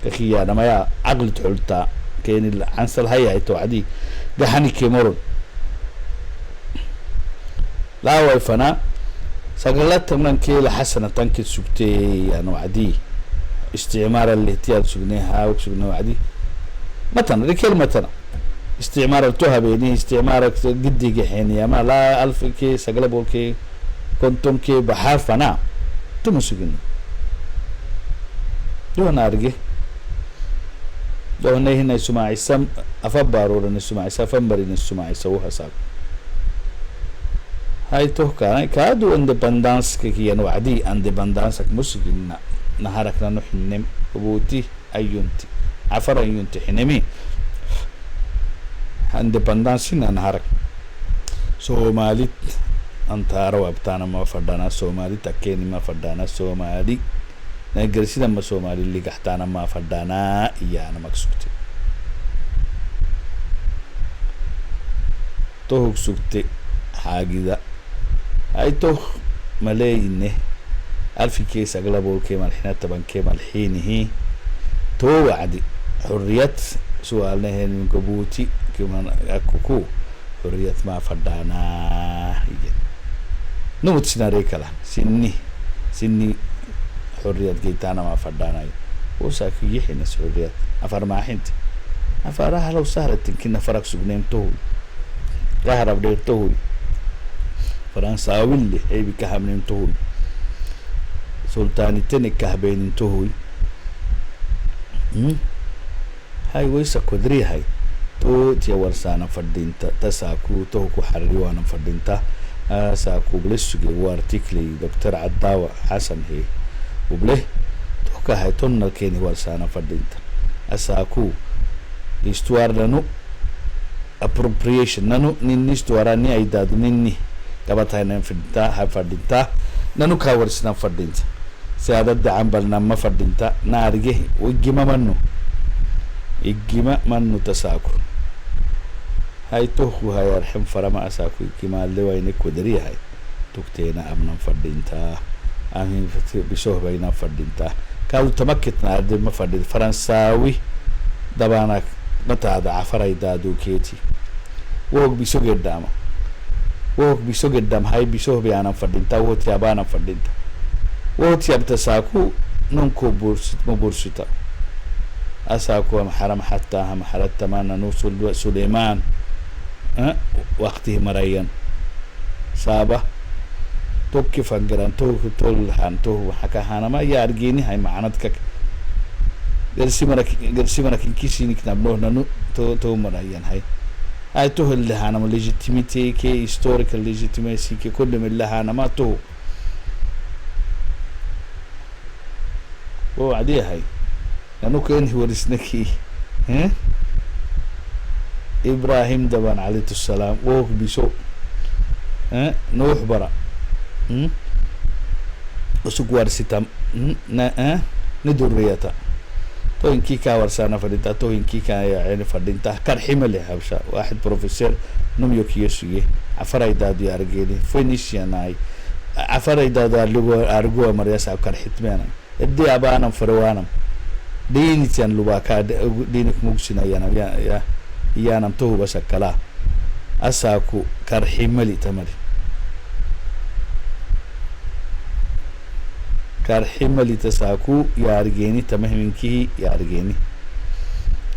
كخي انا ما يا عقل تحلتا كين العنصر هاي توعدي دحني كيمرون لا ويفنا سقلت من كيل حسنة تنكت سبتي يعني وعدي استعمار الاهتيال سجنها وسجنها وعدي مثلا ذيك مثلا استعمار التوها بيني استعمار جدي جحيني ما لا ألف كي سقلبوا كي كنتم كي بحار فنا تم سجن دو نارجي دو نهي نسمع السم أفبارور نسمع سفنبري نسمع سوها ساق هاي توكا كادو اندبندانس كي يعني وعدي اندبندانس مسجن نهارك لانو حنم وبوتي ايونتي عفر ايونتي حنمي اندبندانس نهارك سومالي انت اروا بتانا ما فدانا سومالي تكيني ما فدانا سومالي نجرسي لما سومالي اللي قحتانا ما فدانا ايانا مكسوتي توك سوتي حاجة هاي تو ملايين ألف كيس أغلبه كمان حين طبعا كمان حين هي تو عادي حرية سؤالنا هنا من قبوتي كمان أكوكو حرية ما فردانا هي نمت سيناريكلا سني حرية جيتانا ما فردانا وساكي يحين حرية أفر ما حنت أفرها لو سهرت كنا فرق سجنين تو غهرب دير تو فرنسا واللي أي بكهبين توي سلطاني تني كهبين توي هاي ويسا كدري هاي تو تي ورسانا فردينتا تساكو توكو حريوانا فردينتا ساكو بلسوغي وارتيكلي دكتور عداوة حسن هي وبله توكا هاي تونل كيني ورسانا فردينتا أساكو استوار لنو appropriation nanu ninni stuarani ay dadu ninni gabata hayn fidda ha fadinta nanu ka warsna fadinta saadada ambalna ma fadinta naarige wigima mannu tasaku hay tohu hay arham farama asaku igima lewayne kudri hay tuktena abnan fadinta amin bisoh bayna fadinta kaadu tamakitna arday ma fadhid faransawi dabana mataada cafaraydaadu keeti woog biso gedama hay biso bayana fadinta wooti abana fadinta wooti abta saaku nunko bursita أساكو محرم حتى هم حرت تمانا نوصل سليمان وقته مريان سابة توكي فنجران تول هان تو حكا هانا ما يارجيني هاي معناتك جلسي مرك كيسي نكتب له نانو تو مريان هاي تو اللي هانا ما ليجيتيميتي كي هيستوريكال ليجيتيميسي كي كل من اللي هانا ما تو وعديها هاي أنو كان هو رسنكي إبراهيم دبان عليه السلام ووك بيسو نوح برا وسوق ورسيتا ندريتا تو إنكي كا ورسانا فردينتا تو إنكي كا يعني فردينتا كان حمل حبشا واحد بروفيسور نم يوكيسوي عفراي دادو يارجيني فينيشياناي عفراي دادو أرجو مرياسا كان حتمانا إدي أبانا فروانا ديني تيان لباكا دينك مقسنا يا يانم توه بس كلا أساكو كرحملي تمري كرحملي تساكو يارجيني تمهمنكي يارجيني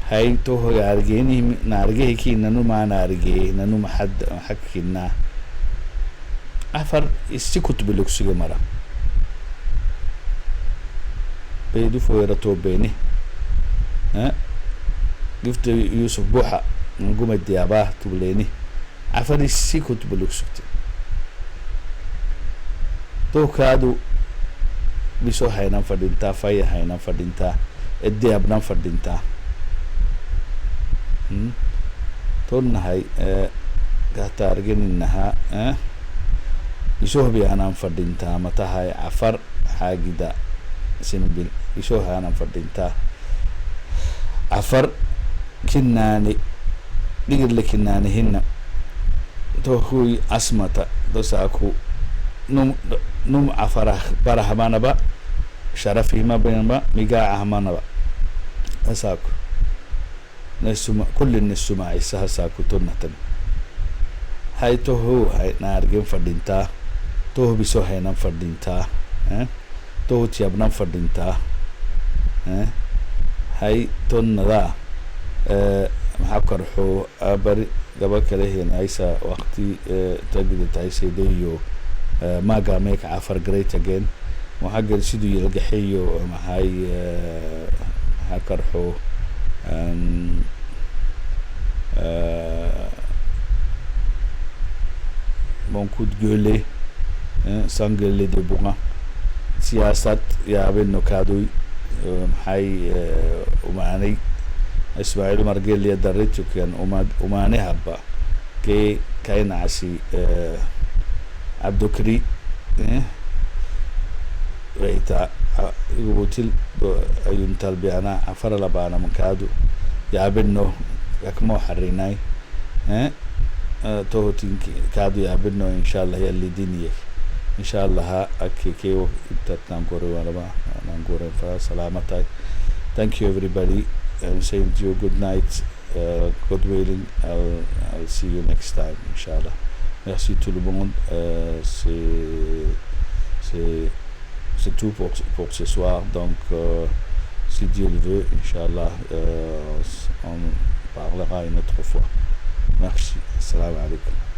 هاي توه يارجيني نارجيه كي ننو ما نارجيه ننو ما حد حكينا أفر السكوت بلوكسي مرة بيدو فويرتو بيني قفت يوسف بوحة من قوم الدياباه تبليني عفري السيكو تبلوك سكتي تو كادو بيسو هاينا فردينتا فايا هاينا فردينتا الدياب نام فردينتا تون هاي قاتا أرجين إنها بيسو بيانا فردينتا متى هاي عفر حاجدا سنبيل بيسو هاينا فردينتا عفر كناني بيقول لك كناني هنا توخوي أسمتا دوساكو نم عفره برهمانا با شرفي ما بين با ميقاعه مانا با أساكو نسمع كل النسمع إسها ساكو تنتن هاي توهو هاي نارجين فردينتا توه بيسو هاي نام فردينتا توه تياب نام فردينتا هاي تون ذا محكر حو أبري قبل كده هنا عيسى وقتي تجد عيسى ديو ما قامك عفر جريت again وحقر سيدو يلقى حيو مع هاي محكر حو موجود Guelleh sans Guelleh de Bourg سياسات يا بنو كادوي هاي ومعني إسماعيل مرجل لي دريتو كان ومعني هبا كي كاين عسي عبدو كري ويتا يقولتل أيون تلبيانا عفر لبانا من كادو يا بنو يكمو حريناي توهتين كادو يا بنو إن شاء الله يلي دينيك إن شاء الله ها أكي كيو تتنامكوري وانا ما نامكوري فسلامتاي. Thank you everybody. I'm saying to you good night. God willing, I'll see you next time, Inch'Allah. Merci tout le monde. C'est tout pour ce soir. Donc, si Dieu le veut, Inch'Allah, on parlera une autre fois. Merci. Assalamu alaikum.